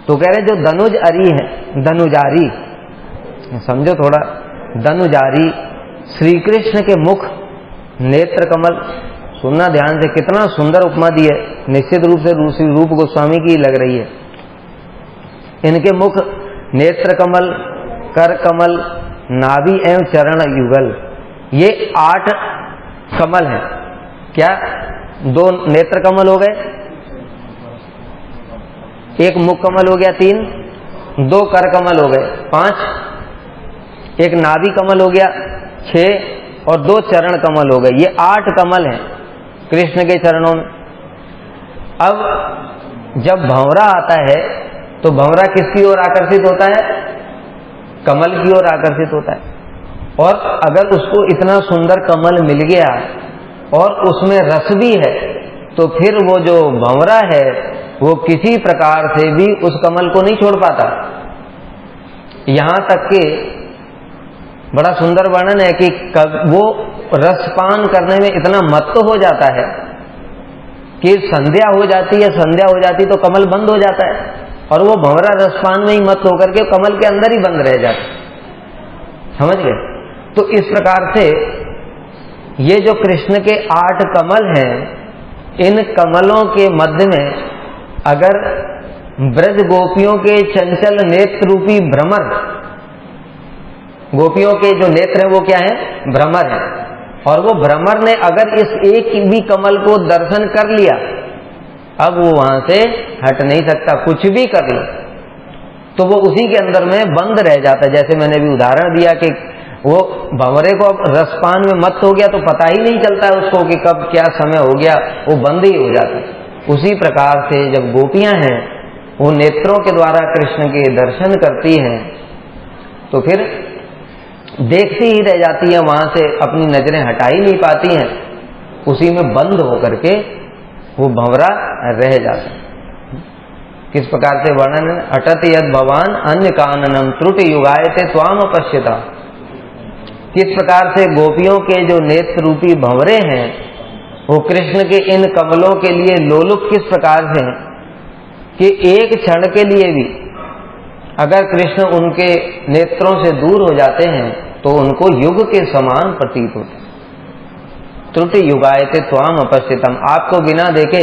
तो कह रहे जो धनुज अरी है, धनुजारी, समझो थोड़ा, धनुजारी श्री कृष्ण के मुख नेत्र कमल, सुनना ध्यान से, कितना सुंदर उपमा दी है। निश्चित रूप से रूप गोस्वामी की लग रही है। इनके मुख नेत्र कमल, कर कमल, नाभि एवं चरण युगल, ये 8 कमल हैं। क्या? 2 नेत्र कमल हो गए, 1 मुख कमल हो गया 3, 2 कर कमल हो गए 5, 1 नाभि कमल हो गया 6 और 2 चरण कमल हो गए। ये 8 कमल हैं कृष्ण के चरणों में। अब जब भंवरा आता है तो भंवरा किसकी ओर आकर्षित होता है? कमल की ओर आकर्षित होता है। और अगर उसको इतना सुंदर कमल मिल गया और उसमें रस भी है, तो फिर वो जो भंवरा है वो किसी प्रकार से भी उस कमल को नहीं छोड़ पाता। यहां तक कि बड़ा सुंदर वर्णन है कि वो रसपान करने में इतना मत्त हो जाता है कि संध्या हो जाती है, संध्या हो जाती तो कमल बंद हो जाता है और वो भंवरा रसपान में ही मत होकर के कमल के अंदर ही बंद रह जाता। समझ गए? तो इस प्रकार से ये जो कृष्ण के 8 कमल हैं, इन कमलों के मध्य में अगर ब्रज गोपियों के चंचल नेत्र रूपी भ्रमर, गोपियों के जो नेत्र हैं वो क्या है? भ्रमर है। और वो भ्रमर ने अगर इस एक भी कमल को दर्शन कर लिया, अब वो वहां से हट नहीं सकता, कुछ भी कर लो तो वो उसी के अंदर में बंद रह जाता है। जैसे मैंने भी उदाहरण दिया कि वो भंवरे को अब रसपान में मत हो गया तो पता ही नहीं चलता है उसको कि कब क्या समय हो गया, वो बंद ही हो जाता है। उसी प्रकार से जब गोपियां हैं वो नेत्रों के द्वारा कृष्ण के दर्शन करती हैं तो फिर देखती ही रह जाती है, वहां से अपनी नजरें हटा ही नहीं पाती हैं, उसी में बंद होकर के वो भंवरा रह जाता है। किस प्रकार से वर्णन है? अटत यद भवान अन्य काननम त्रुटि युगायते त्वाम अपश्यता। किस प्रकार से गोपियों के जो नेत्र रूपी भंवरे हैं वो कृष्ण के इन कमलों के लिए लोलुप किस प्रकार से हैं कि एक क्षण के लिए भी अगर कृष्ण उनके नेत्रों से दूर हो जाते हैं तो उनको युग के समान प्रतीत होते। त्रुटि युगायते त्वाम अपस्थितम, आपको बिना देखे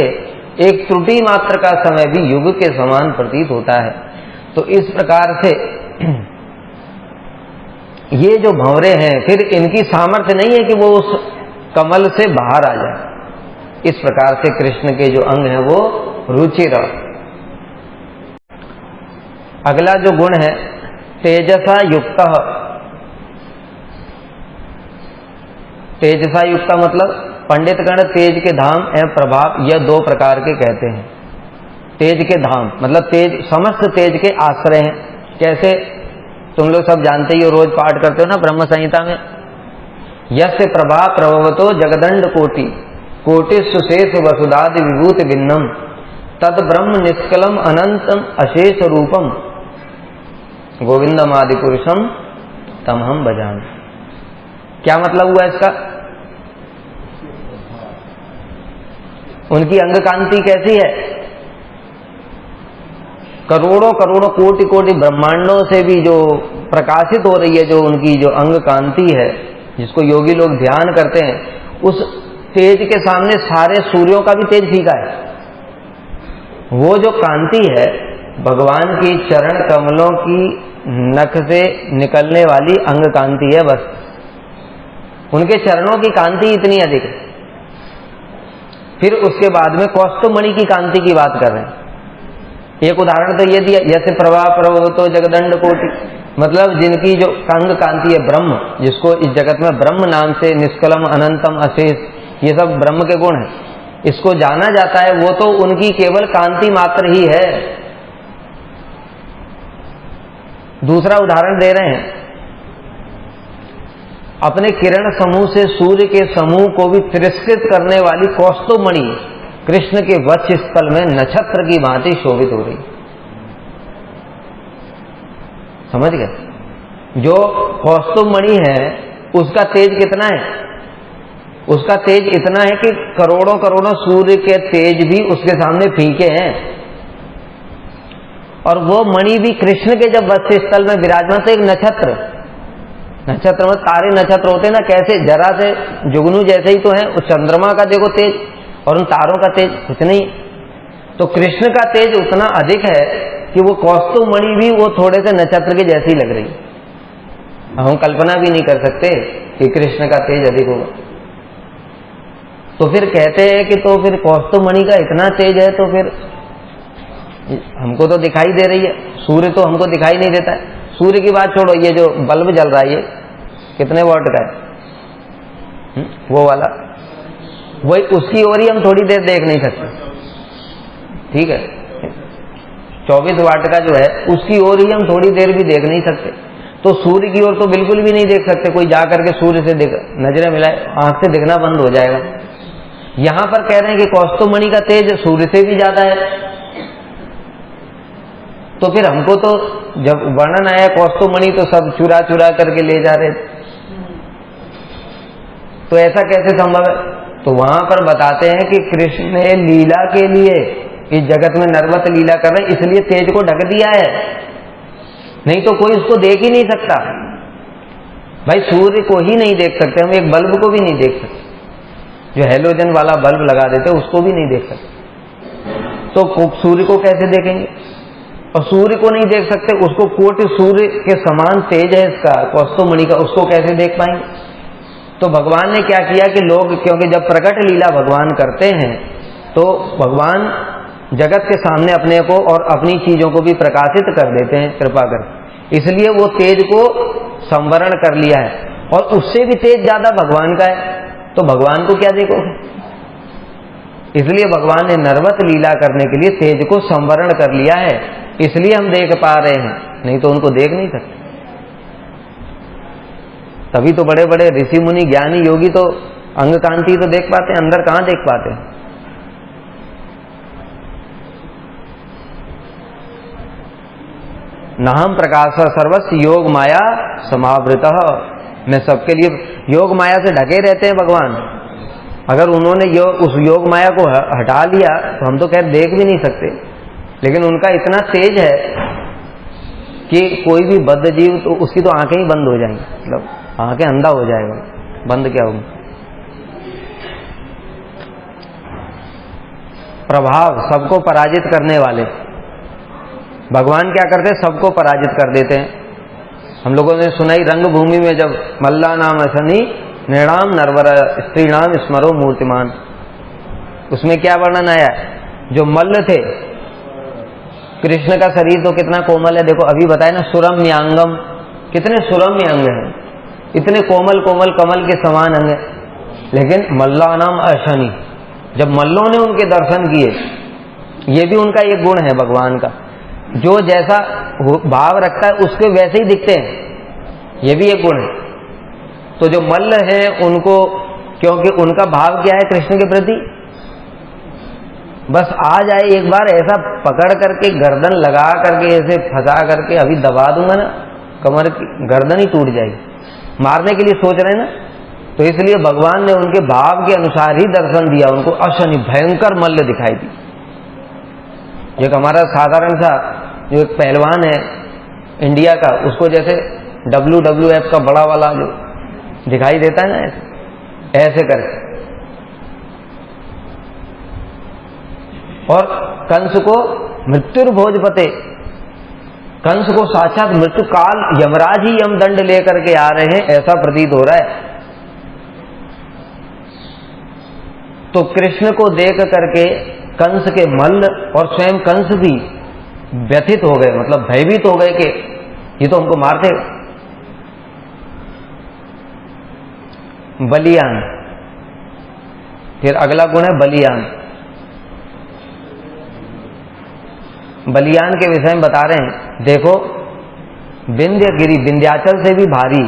एक त्रुटि मात्र का समय भी युग के समान प्रतीत होता है। तो इस प्रकार से ये जो भंवरे हैं, फिर इनकी सामर्थ्य नहीं है कि वो उस कमल से बाहर आ जाए। इस प्रकार से कृष्ण के जो अंग हैं वो रुचिर। अगला जो गुण है तेजसा युक्त। तेजसा युक्त मतलब पंडित गण तेज के धाम एवं प्रभाव, यह दो प्रकार के कहते हैं। तेज के धाम मतलब तेज, समस्त तेज के आश्रय हैं। कैसे? तुम लोग सब जानते ही हो, रोज पाठ करते हो ना ब्रह्म संहिता में, यस्य प्रभा प्रभवतो जगदंड कोटि कोटि सुशेष वसुदादि विभूति भिन्नम तद ब्रह्म निष्कलम अनंतम अशेष रूपम गोविंदम आदि पुरुषम तम हम भजामि। क्या मतलब हुआ इसका? उनकी अंग कांति कैसी है? करोड़ों करोड़ों कोटि कोटि ब्रह्मांडों से भी जो प्रकाशित हो रही है, जो उनकी जो अंग कांति है, जिसको योगी लोग ध्यान करते हैं, उस तेज के सामने सारे सूर्यों का भी तेज फीका है। वो जो कांति है भगवान की चरण कमलों की नख से निकलने वाली अंग कांति है। बस उनके चरणों की कांति इतनी अधिक है। फिर उसके बाद में कौस्तुभमणि की कांति की बात कर रहे हैं। एक उदाहरण तो ये दिया, जैसे प्रभा प्रभवतो जगदंड कोटि, मतलब जिनकी जो अंग कांति है ब्रह्म, जिसको इस जगत में ब्रह्म नाम से निष्कलम अनंतम अशेष, ये सब ब्रह्म के गुण हैं, इसको जाना जाता है। वो तो उनकी केवल कांति मात्र ही है। दूसरा उदाहरण दे रहे हैं, अपने किरण समूह से सूर्य के समूह को भी तिरस्कृत करने वाली कौस्तुभमणि कृष्ण के वक्ष स्थल में नक्षत्र की भांति शोभित हो रही। समझ गए? जो कौस्तुभमणि है उसका तेज कितना है? उसका तेज इतना है कि करोड़ों करोड़ों सूर्य के तेज भी उसके सामने फीके हैं। और वो मणि भी कृष्ण के जब वक्ष स्थल में विराजमान, तो एक नक्षत्र, नक्षत्र में तारे नक्षत्र होते हैं ना, कैसे जरा से जुगनू जैसे ही तो है। उस चंद्रमा का देखो तेज और उन तारों का तेज कुछ नहीं। तो कृष्ण का तेज उतना अधिक है कि वो कौस्तुभमणि भी वो थोड़े से नक्षत्र के जैसी लग रही। हम कल्पना भी नहीं कर सकते कि कृष्ण का तेज अधिक होगा। तो फिर कहते हैं कि तो फिर कौस्तुभमणि का इतना तेज है, तो फिर हमको तो दिखाई दे रही है, सूर्य तो हमको दिखाई नहीं देता है। सूर्य की बात छोड़ो, ये जो बल्ब जल रहा है ये कितने वॉट का है? वो वाला, वही उसकी ओर ही हम थोड़ी देर देख नहीं सकते। ठीक है, 24 वाट का जो है उसकी ओर ही हम थोड़ी देर भी देख नहीं सकते। तो सूर्य की ओर तो बिल्कुल भी नहीं देख सकते। कोई जा करके सूर्य से नजरें मिलाए, आंख से दिखना बंद हो जाएगा। यहां पर कह रहे हैं कि कौस्तुभमणि का तेज सूर्य से भी ज्यादा है। तो फिर हमको तो जब वर्णन आया कौस्तुभमणि तो सब चुरा चुरा करके ले जा रहे थे, तो ऐसा कैसे संभव है? तो वहां पर बताते हैं कि कृष्ण ने लीला के लिए इस जगत में नर्वत लीला कर रहे, इसलिए तेज को ढक दिया है, नहीं तो कोई उसको देख ही नहीं सकता। भाई सूर्य को ही नहीं देख सकते हम, एक बल्ब को भी नहीं देख सकते। जो हेलोजन वाला बल्ब लगा देते उसको भी नहीं देख सकते, तो सूर्य को कैसे देखेंगे? और सूर्य को नहीं देख सकते, उसको कोटि सूर्य के समान तेज है इसका कौस्तुभमणि का, उसको कैसे देख पाएंगे? तो भगवान ने क्या किया कि लोग, क्योंकि जब प्रकट लीला भगवान करते हैं तो भगवान जगत के सामने अपने को और अपनी चीजों को भी प्रकाशित कर देते हैं कृपा कर, इसलिए वो तेज को संवरण कर लिया है। और उससे भी तेज ज्यादा भगवान का है, तो भगवान को क्या देखोगे? इसलिए भगवान ने नर्वत लीला करने के लिए तेज को संवरण कर लिया है, इसलिए हम देख पा रहे हैं, नहीं तो उनको देख नहीं सकते। तभी तो बड़े बड़े ऋषि मुनि ज्ञानी योगी तो अंग कांति तो देख पाते हैं, अंदर कहां देख पाते हैं। नाहम प्रकाश सर्वस्व योग माया समावृत, मैं सबके लिए योग माया से ढके रहते हैं भगवान। अगर उन्होंने उस योग माया को हटा लिया तो हम तो खैर देख भी नहीं सकते, लेकिन उनका इतना तेज है कि कोई भी बद्ध जीव तो उसकी तो आंखें ही बंद हो जाएंगी, मतलब आंखें अंधा हो जाएगा, बंद क्या होगा। प्रभाव, सबको पराजित करने वाले। भगवान क्या करते हैं? सबको पराजित कर देते हैं। हम लोगों ने सुना ही रंगभूमि में जब मल्ला नाम असनी नृणाम नरवर स्त्रीणाम स्मरो मूर्तिमान, उसमें क्या वर्णन आया? जो मल्ल थे, कृष्ण का शरीर तो कितना कोमल है, देखो अभी बताया ना, सुरम्यांगम, कितने सुरम्य अंग हैं, इतने कोमल कोमल कमल के समान अंग है। लेकिन मल्ला नाम अशनि, जब मल्लों ने उनके दर्शन किए, ये भी उनका एक गुण है भगवान का, जो जैसा भाव रखता है उसके वैसे ही दिखते हैं, ये भी एक गुण है। तो जो मल्ल हैं उनको, क्योंकि उनका भाव क्या है कृष्ण के प्रति, बस आ जाए एक बार ऐसा पकड़ करके गर्दन लगा करके ऐसे फंसा करके अभी दबा दूंगा ना, कमर की गर्दन ही टूट जाएगी, मारने के लिए सोच रहे हैं ना। तो इसलिए भगवान ने उनके भाव के अनुसार ही दर्शन दिया, उनको अशनि भयंकर मल्ल दिखाई दी। एक हमारा साधारण सा जो एक पहलवान है इंडिया का, उसको जैसे WWF का बड़ा वाला जो दिखाई देता है ना, ऐसे करके। और कंस को मृत्युर्भोजपते, कंस को साक्षात मृत्यु काल यमराज ही यमदंड लेकर के आ रहे हैं, ऐसा प्रतीत हो रहा है। तो कृष्ण को देख करके कंस के मल्ल और स्वयं कंस भी व्यथित हो गए, मतलब भयभीत हो गए कि ये तो हमको मार देगा। बलियान, फिर अगला गुण है बलियान। बलियान के विषय में बता रहे हैं, देखो विंध्यगिरि, विंध्याचल से भी भारी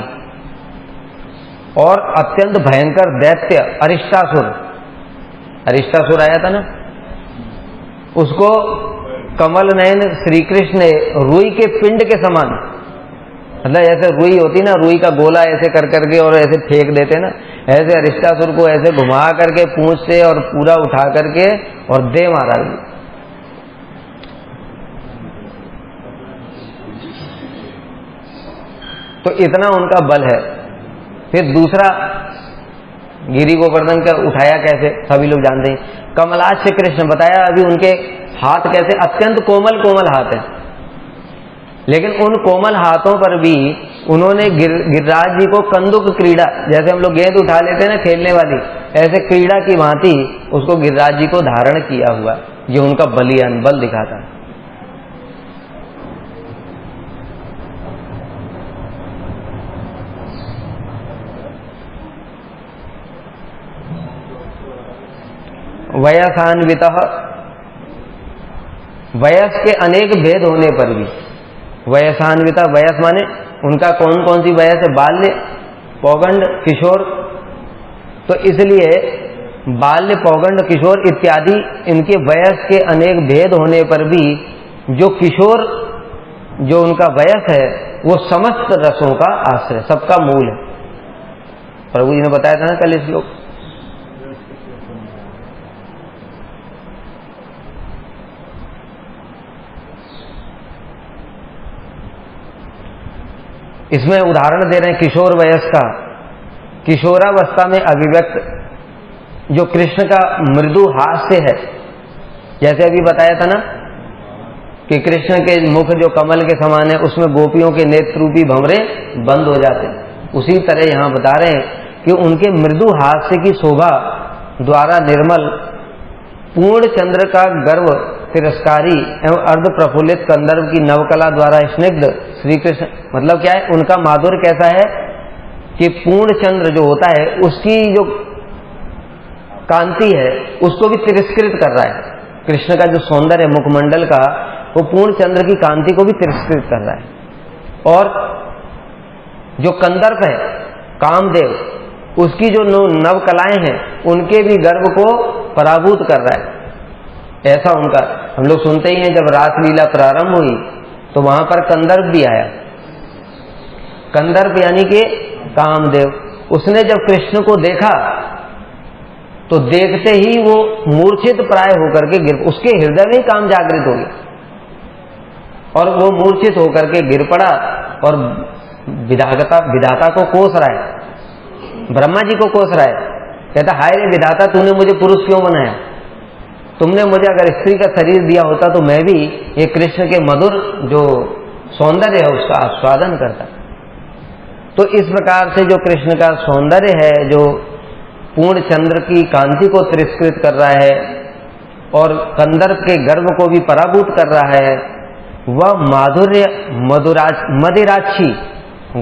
और अत्यंत भयंकर दैत्य अरिष्टासुर, अरिष्टासुर आया था ना, उसको कमल नयन श्री कृष्ण ने रुई के पिंड के समान, मतलब ऐसे रुई होती ना, रुई का गोला ऐसे कर करके और ऐसे फेंक देते ना, ऐसे अरिष्टासुर को ऐसे घुमा करके पूंछ से और पूरा उठा करके और दे मारा। तो इतना उनका बल है। फिर दूसरा गिरि गोवर्धन का उठाया कैसे, सभी लोग जानते हैं। कमलाक्ष कृष्ण बताया अभी, उनके हाथ कैसे अत्यंत कोमल कोमल हाथ है, लेकिन उन कोमल हाथों पर भी उन्होंने गिरिराज जी को कंदुक क्रीड़ा, जैसे हम लोग गेंद उठा लेते हैं ना खेलने वाली, ऐसे क्रीड़ा की भांति उसको गिरिराज जी को धारण किया हुआ। ये उनका बलियान बल दिखाता है। वयसान्वितः, वयस के अनेक भेद होने पर भी, वयसान्विता, वयस माने उनका कौन कौन सी वयस है, बाल्य, पौगंड, किशोर। तो इसलिए बाल्य, पौगंड, किशोर इत्यादि इनके वयस के अनेक भेद होने पर भी जो किशोर, जो उनका वयस है, वो समस्त रसों का आश्रय, सबका मूल है। प्रभु जी ने बताया था ना कल इस श्लोक, इसमें उदाहरण दे रहे हैं किशोर वयस का। किशोरावस्था में अभिव्यक्त जो कृष्ण का मृदु हास्य है, जैसे अभी बताया था ना कि कृष्ण के मुख जो कमल के समान है, उसमें गोपियों के नेत्ररूपी भंवरे बंद हो जाते, उसी तरह यहां बता रहे हैं कि उनके मृदु हास्य की शोभा द्वारा निर्मल पूर्ण चंद्र का गर्व तिरस्कारी एवं अर्ध प्रफुल्लित कंदर्प की नवकला द्वारा स्निग्ध श्री कृष्ण, मतलब क्या है, उनका माधुर्य कैसा है कि पूर्ण चंद्र जो होता है उसकी जो कांति है उसको भी तिरस्कृत कर रहा है। कृष्ण का जो सौंदर्य मुखमंडल का, वो पूर्ण चंद्र की कांति को भी तिरस्कृत कर रहा है। और जो कंदर्प है कामदेव, उसकी जो नव कलाएं हैं उनके भी गर्व को पराभूत कर रहा है। ऐसा उनका, हम लोग सुनते ही हैं जब रासलीला प्रारंभ हुई तो वहां पर कंदर्प भी आया। कंदर्प यानी कि कामदेव, उसने जब कृष्ण को देखा तो देखते ही वो मूर्छित प्राय होकर के गिर, उसके हृदय में ही काम जागृत हो गया और वो मूर्छित होकर के गिर पड़ा और विधाता को कोस रहा है, ब्रह्मा जी को कोस रहा है, कहता हाय रे विधाता, तूने मुझे पुरुष क्यों बनाया, तुमने मुझे अगर स्त्री का शरीर दिया होता तो मैं भी ये कृष्ण के मधुर जो सौंदर्य है उसका आस्वादन करता। तो इस प्रकार से जो कृष्ण का सौंदर्य है, जो पूर्ण चंद्र की कांति को तिरस्कृत कर रहा है और कंदर्प के गर्भ को भी पराभूत कर रहा है, वह माधुर्य मदिराक्षी,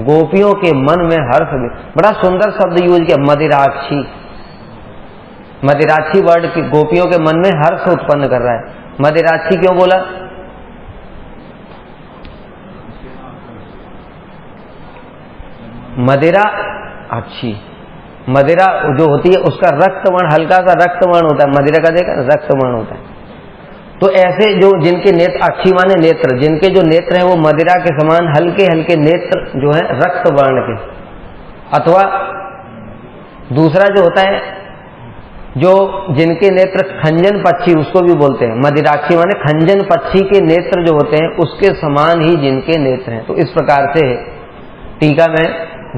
गोपियों के मन में हर्ष, बड़ा सुंदर शब्द यूज किया, मदिराक्षी। मदिराक्षी वर्ड की गोपियों के मन में हर्ष उत्पन्न कर रहा है। मदिराक्षी क्यों बोला? मदिरा अच्छी, मदिरा जो होती है उसका रक्तवर्ण, हल्का सा रक्तवर्ण होता है, मदिरा का देखा रक्तवर्ण होता है। तो ऐसे जो जिनके नेत्र, अक्षी माने नेत्र, जिनके जो नेत्र हैं वो मदिरा के समान हल्के हल्के नेत्र जो है रक्तवर्ण के, अथवा दूसरा जो होता है जो जिनके नेत्र खंजन पक्षी, उसको भी बोलते हैं मदिराक्षी माने खंजन पक्षी के नेत्र जो होते हैं उसके समान ही जिनके नेत्र हैं। तो इस प्रकार से टीका में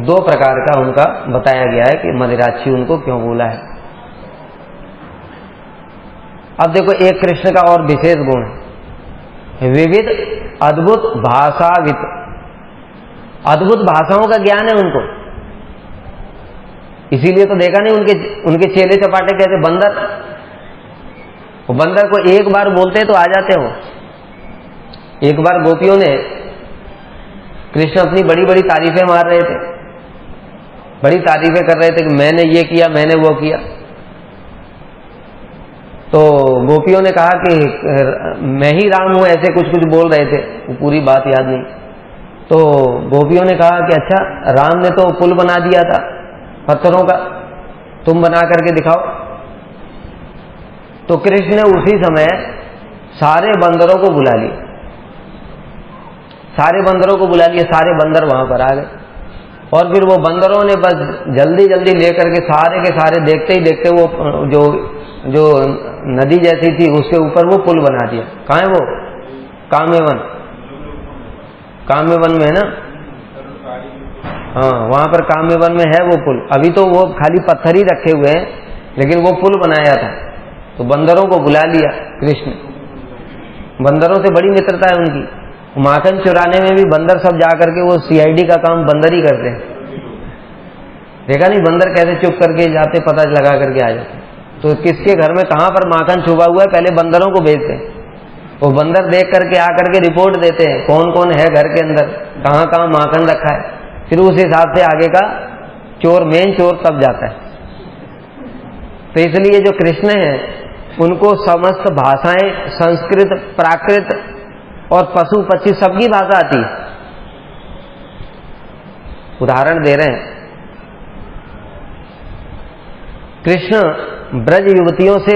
दो प्रकार का उनका बताया गया है कि मदिराक्षी उनको क्यों बोला है। अब देखो एक कृष्ण का और विशेष गुण है, विविध अद्भुत भाषाविद, अद्भुत भाषाओं का ज्ञान है उनको। इसीलिए तो देखा नहीं उनके चेले चपाटे कहते बंदर, वो बंदर को एक बार बोलते तो आ जाते हो। एक बार गोपियों ने, कृष्ण अपनी बड़ी बड़ी तारीफें मार रहे थे, बड़ी तारीफें कर रहे थे कि मैंने ये किया, मैंने वो किया। तो गोपियों ने कहा कि मैं ही राम हूं, ऐसे कुछ कुछ बोल रहे थे, पूरी बात याद नहीं। तो गोपियों ने कहा कि अच्छा, राम ने तो पुल बना दिया था पत्थरों का, तुम बना करके दिखाओ। तो कृष्ण ने उसी समय सारे बंदरों को बुला लिया, सारे बंदरों को बुला लिया, सारे बंदर वहां पर आ गए। और फिर वो बंदरों ने बस जल्दी जल्दी लेकर के सारे देखते ही देखते वो जो नदी जैसी थी उसके ऊपर वो पुल बना दिया। कहाँ है वो? काम्यवन, काम्यवन में है ना? हाँ, वहां पर काम्यवन में है वो पुल। अभी तो वो खाली पत्थर ही रखे हुए हैं, लेकिन वो पुल बनाया था। तो बंदरों को बुला लिया कृष्ण, बंदरों से बड़ी मित्रता है उनकी। माखन चुराने में भी बंदर सब जाकर के वो सीआईडी का काम बंदर ही करते हैं। देखा नहीं बंदर कैसे चुप करके जाते, पता लगा करके आ जाते। तो किसके घर में कहां पर माखन छुपा हुआ है पहले बंदरों को भेजते हैं, वो बंदर देख करके आकर के रिपोर्ट देते हैं कौन कौन है घर के अंदर, कहां कहां माखन रखा है। फिर उस हिसाब से आगे का चोर, मेन चोर तब जाता है। तो इसलिए जो कृष्ण है उनको समस्त भाषाएं, संस्कृत, प्राकृत और पशु पक्षी सबकी भाषा आती है। उदाहरण दे रहे हैं, कृष्ण ब्रज युवतियों से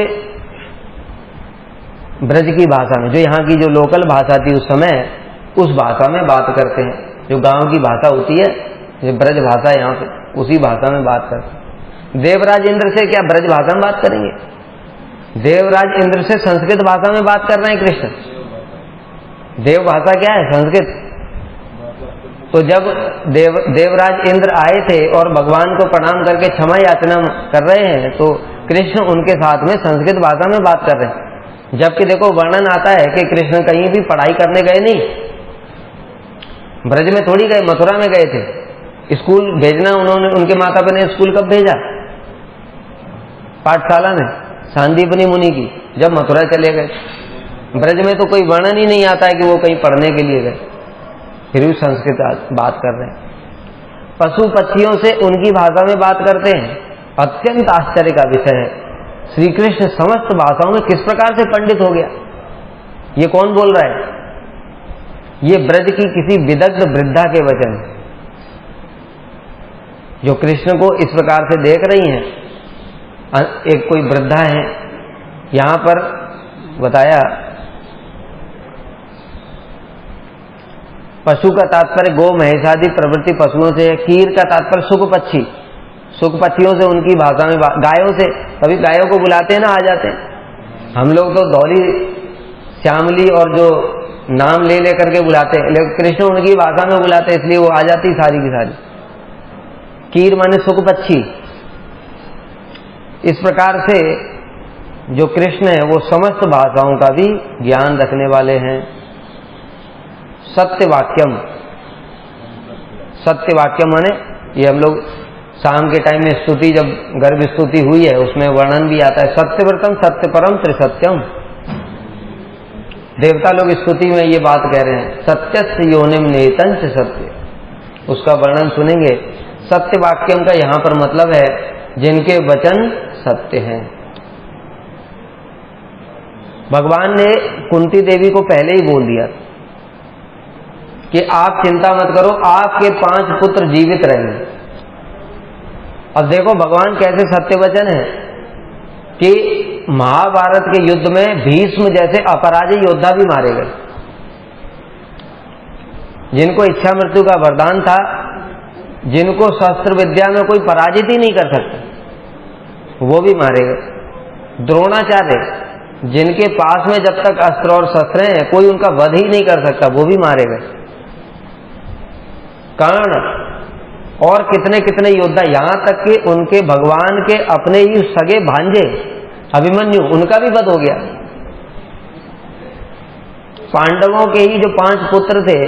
ब्रज की भाषा में, जो यहाँ की जो लोकल भाषा थी उस समय, उस भाषा में बात करते हैं। जो गांव की भाषा होती है, जो ब्रज भाषा यहाँ पे, उसी भाषा में बात करते हैं। देवराज इंद्र से क्या ब्रज भाषा में बात करेंगे? देवराज इंद्र से संस्कृत भाषा में बात कर रहे हैं कृष्ण। देव भाषा क्या है? संस्कृत। तो जब देवराज इंद्र आए थे और भगवान को प्रणाम करके क्षमा याचना कर रहे हैं, तो कृष्ण उनके साथ में संस्कृत भाषा में बात कर रहे हैं। जबकि देखो वर्णन आता है कि कृष्ण कहीं भी पढ़ाई करने गए नहीं, ब्रज में थोड़ी गए, मथुरा में गए थे। स्कूल भेजना उन्होंने, उनके माता पिता ने स्कूल कब भेजा? पाठशाला में सांदीपनी मुनि की, जब मथुरा चले गए। ब्रज में तो कोई वर्णन ही नहीं आता है कि वो कहीं पढ़ने के लिए गए, फिर भी संस्कृत बात कर रहे हैं। पशु पक्षियों से उनकी भाषा में बात करते हैं। अत्यंत आश्चर्य का विषय है, श्री कृष्ण समस्त भाषाओं में किस प्रकार से पंडित हो गया। ये कौन बोल रहा है? ये ब्रज की किसी विदग्ध वृद्धा के वचन, जो कृष्ण को इस प्रकार से देख रही हैं। एक कोई वृद्धा है, यहां पर बताया पशु का तात्पर्य गो महेशादि प्रवृत्ति पशुओं से है। कीर का तात्पर्य सुख पक्षी, सुख पक्षियों से उनकी भाषा में, गायों से, कभी गायों को बुलाते हैं ना, आ जाते हैं। हम लोग तो धौली श्यामली और जो नाम ले लेकर के बुलाते हैं, लेकिन कृष्ण उनकी भाषा में बुलाते हैं, इसलिए वो आ जाती सारी की सारी। कीर माने सुख पक्षी। इस प्रकार से जो कृष्ण है वो समस्त भाषाओं का भी ज्ञान रखने वाले हैं। सत्यवाक्यम, सत्यवाक्यम माने ये हम लोग शाम के टाइम में स्तुति, जब गर्भ स्तुति हुई है उसमें वर्णन भी आता है, सत्यव्रतम सत्यपरम त्रिसत्यम। देवता लोग स्तुति में ये बात कह रहे हैं, सत्यस्य योनिम नेतंच सत्य, उसका वर्णन सुनेंगे। सत्यवाक्यम का यहां पर मतलब है जिनके वचन सत्य हैं। भगवान ने कुंती देवी को पहले ही बोल दिया कि आप चिंता मत करो, आपके 5 पुत्र जीवित रहेंगे। अब देखो भगवान कैसे सत्य वचन है कि महाभारत के युद्ध में भीष्म जैसे अपराजित योद्धा भी मारे गए, जिनको इच्छा मृत्यु का वरदान था, जिनको शस्त्र विद्या में कोई पराजित ही नहीं कर सकता, वो भी मारे गए। द्रोणाचार्य, जिनके पास में जब तक अस्त्र और शस्त्र हैं कोई उनका वध ही नहीं कर सकता, वो भी मारे गए। कर्ण और कितने कितने योद्धा, यहां तक कि उनके भगवान के अपने ही सगे भांजे अभिमन्यु, उनका भी वध हो गया। पांडवों के ही जो 5 पुत्र थे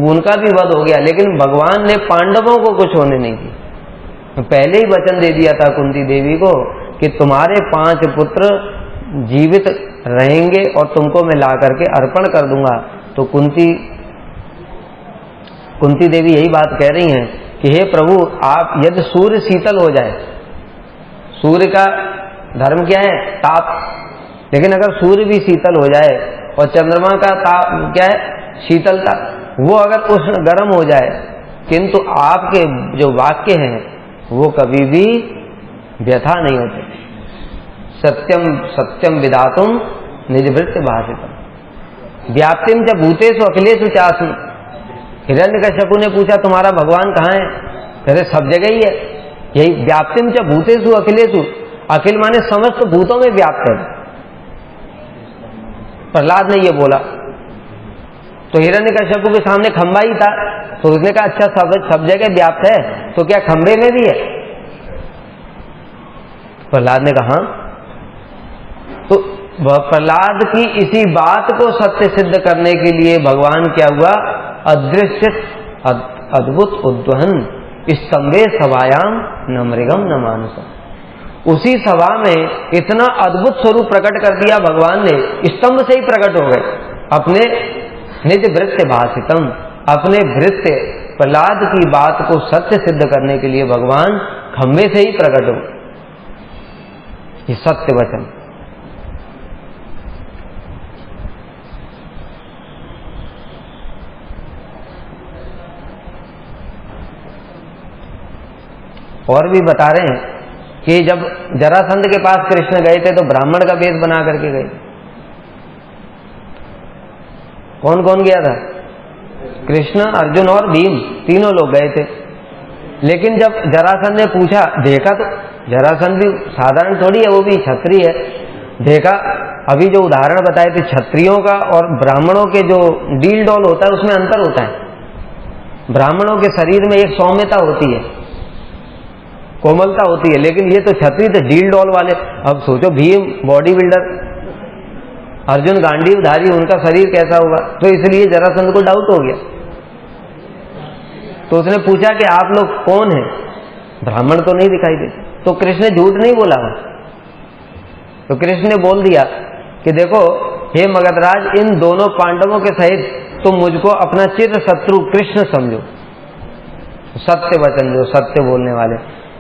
उनका भी वध हो गया, लेकिन भगवान ने पांडवों को कुछ होने नहीं दिया। पहले ही वचन दे दिया था कुंती देवी को कि तुम्हारे 5 पुत्र जीवित रहेंगे और तुमको मैं ला करके अर्पण कर दूंगा। तो कुंती देवी यही बात कह रही हैं कि हे प्रभु, आप यदि सूर्य शीतल हो जाए, सूर्य का धर्म क्या है? ताप, लेकिन अगर सूर्य भी शीतल हो जाए और चंद्रमा का ताप क्या है? शीतलता, वो अगर उष्ण गर्म हो जाए, किंतु आपके जो वाक्य हैं वो कभी भी व्यथा नहीं होते। सत्यम सत्यम विधातुम निजभृत्य भाषितम व्याप्तिम च भूतेषु अखिलेषु चास्मि। हिरण्यकश्यपु ने पूछा तुम्हारा भगवान कहाँ है? कहते सब जगह ही है। यही व्याप्तिम च भूतेषु अखिलेषु, अखिल माने समस्त भूतों में व्याप्त है। प्रहलाद ने ये बोला तो हिरण्यकश्यपु के सामने खंबा ही था, तो उसने कहा अच्छा सब जगह व्याप्त है, तो क्या खंबे में भी है? प्रहलाद ने कहा हाँ। तो प्रहलाद की इसी बात को सत्य सिद्ध करने के लिए भगवान क्या हुआ? अदृश्य अद्भुत उद्वहन स्तंभे सभायाम न मृगम न मानुषम। उसी सभा में इतना अद्भुत स्वरूप प्रकट कर दिया भगवान ने, स्तंभ से ही प्रकट हो गए। अपने निज भृत्य भाषितम, अपने भृत्य प्रहलाद की बात को सत्य सिद्ध करने के लिए भगवान खंबे से ही प्रकट हो। ये सत्य वचन। और भी बता रहे हैं कि जब जरासंध के पास कृष्ण गए थे तो ब्राह्मण का वेश बना करके गए। कौन कौन गया था? कृष्ण, अर्जुन और भीम, तीनों लोग गए थे। लेकिन जब जरासंध ने पूछा, देखा तो जरासंध भी साधारण थोड़ी है, वो भी क्षत्रिय है। देखा, अभी जो उदाहरण बताए थे क्षत्रियों का और ब्राह्मणों के जो डील डॉल होता है उसमें अंतर होता है। ब्राह्मणों के शरीर में एक सौम्यता होती है, कोमलता होती है, लेकिन ये तो क्षत्रिय थे डील डॉल वाले। अब सोचो भीम बॉडी बिल्डर, अर्जुन गांडीवधारी, उनका शरीर कैसा होगा? तो इसलिए जरासंध को डाउट हो गया। तो उसने पूछा कि आप लोग कौन हैं? ब्राह्मण तो नहीं दिखाई देते। तो कृष्ण ने झूठ नहीं बोला। तो कृष्ण ने बोल दिया कि देखो हे मगधराज, इन दोनों पांडवों के सहित तुम मुझको अपना चिर शत्रु कृष्ण समझो। सत्य वचन, जो सत्य बोलने वाले,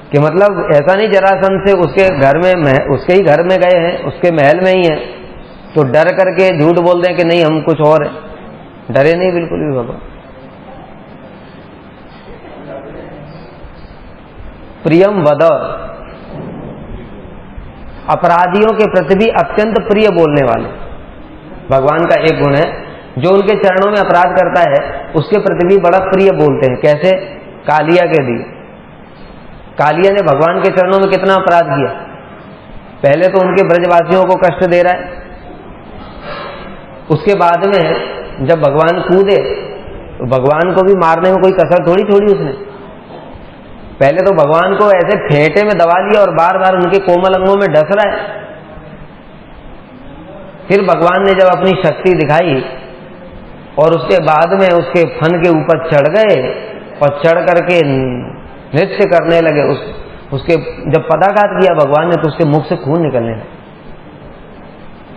कि मतलब ऐसा नहीं जरासंध से उसके घर में, उसके ही घर में गए हैं, उसके महल में ही हैं, तो डर करके झूठ बोल दें कि नहीं हम कुछ और है। डरे नहीं बिल्कुल भी भगवान। प्रियम वद, अपराधियों के प्रति भी अत्यंत प्रिय बोलने वाले। भगवान का एक गुण है, जो उनके चरणों में अपराध करता है उसके प्रति भी बड़ा प्रिय बोलते हैं। कैसे? कालिया के दिए। कालिया ने भगवान के चरणों में कितना अपराध किया। पहले तो उनके ब्रजवासियों को कष्ट दे रहा है, उसके बाद में जब भगवान कूदे तो भगवान को भी मारने में कोई कसर थोड़ी छोड़ी उसने। पहले तो भगवान को ऐसे फेंटे में दबा लिया और बार बार उनके कोमल अंगों में डस रहा है। फिर भगवान ने जब अपनी शक्ति दिखाई और उसके बाद में उसके फन के ऊपर चढ़ गए और चढ़ करके नृत्य करने लगे, उसके जब पदाघात किया भगवान ने तो उसके मुख से खून निकलने लगा।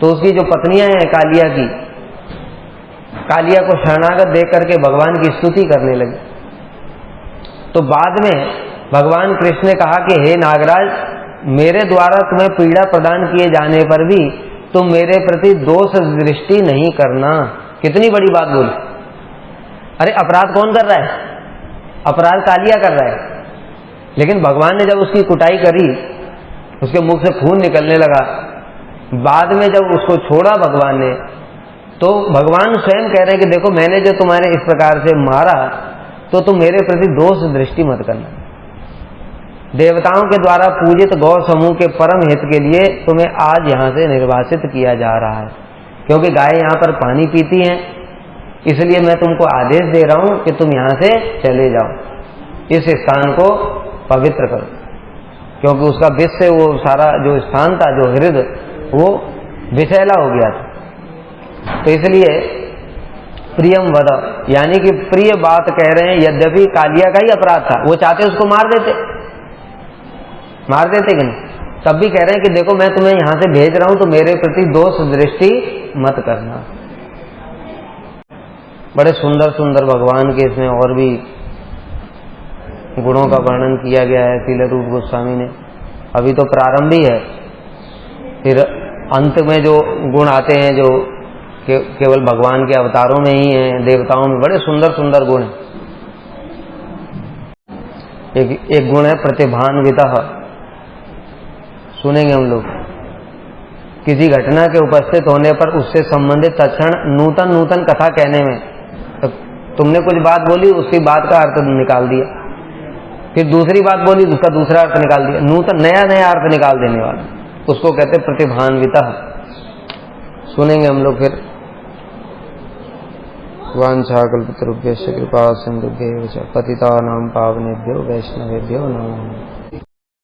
तो उसकी जो पत्नियां हैं कालिया की, कालिया को शरणागत देख करके भगवान की स्तुति करने लगे। तो बाद में भगवान कृष्ण ने कहा कि हे नागराज, मेरे द्वारा तुम्हें पीड़ा प्रदान किए जाने पर भी तुम मेरे प्रति दोष दृष्टि नहीं करना। कितनी बड़ी बात बोली। अरे अपराध कौन कर रहा है? अपराध कालिया कर रहा है, लेकिन भगवान ने जब उसकी कुटाई करी, उसके मुख से खून निकलने लगा, बाद में जब उसको छोड़ा भगवान ने, तो भगवान स्वयं कह रहे हैं कि देखो मैंने जो तुम्हारे इस प्रकार से मारा तो तुम मेरे प्रति दोष दृष्टि मत करना। देवताओं के द्वारा पूजित गौ समूह के परम हित के लिए तुम्हें आज यहां से निर्वासित किया जा रहा है, क्योंकि गाय यहां पर पानी पीती हैं, इसलिए मैं तुमको आदेश दे रहा हूं कि तुम यहां से चले जाओ, इस स्थान को पवित्र करो, क्योंकि उसका विष से वो सारा जो स्थान था, जो हृदय, वो विषैला हो गया था। तो इसलिए प्रियम वद, यानी कि प्रिय बात कह रहे हैं। यद्यपि कालिया का ही अपराध था, वो चाहते उसको मार देते कि नहीं, तब भी कह रहे हैं कि देखो मैं तुम्हें यहां से भेज रहा हूं तो मेरे प्रति दोष दृष्टि मत करना। बड़े सुंदर सुंदर भगवान के इसमें और भी गुणों का वर्णन किया गया है शील रूप गोस्वामी ने। अभी तो प्रारंभ ही है, फिर अंत में जो गुण आते हैं जो केवल भगवान के अवतारों में ही हैं, देवताओं में बड़े सुंदर सुंदर गुण हैं। एक गुण है प्रतिभान्वितः, सुनेंगे हम लोग। किसी घटना के उपस्थित होने पर उससे संबंधित तत्क्षण नूतन नूतन कथा कहने में, तो तुमने कुछ बात बोली, उसकी बात का अर्थ निकाल दिया, फिर दूसरी बात बोली, उसका दूसरा अर्थ निकाल दिया, नूतन नया नया अर्थ निकाल देने वाला, उसको कहते प्रतिभान्वितः। सुनेंगे हम लोग फिर। वाञ्छाकल्पतरुभ्यश्च कृपा सिन्धुभ्यैव च पतितानां पावनेभ्यो वैष्णवेभ्यो नमः।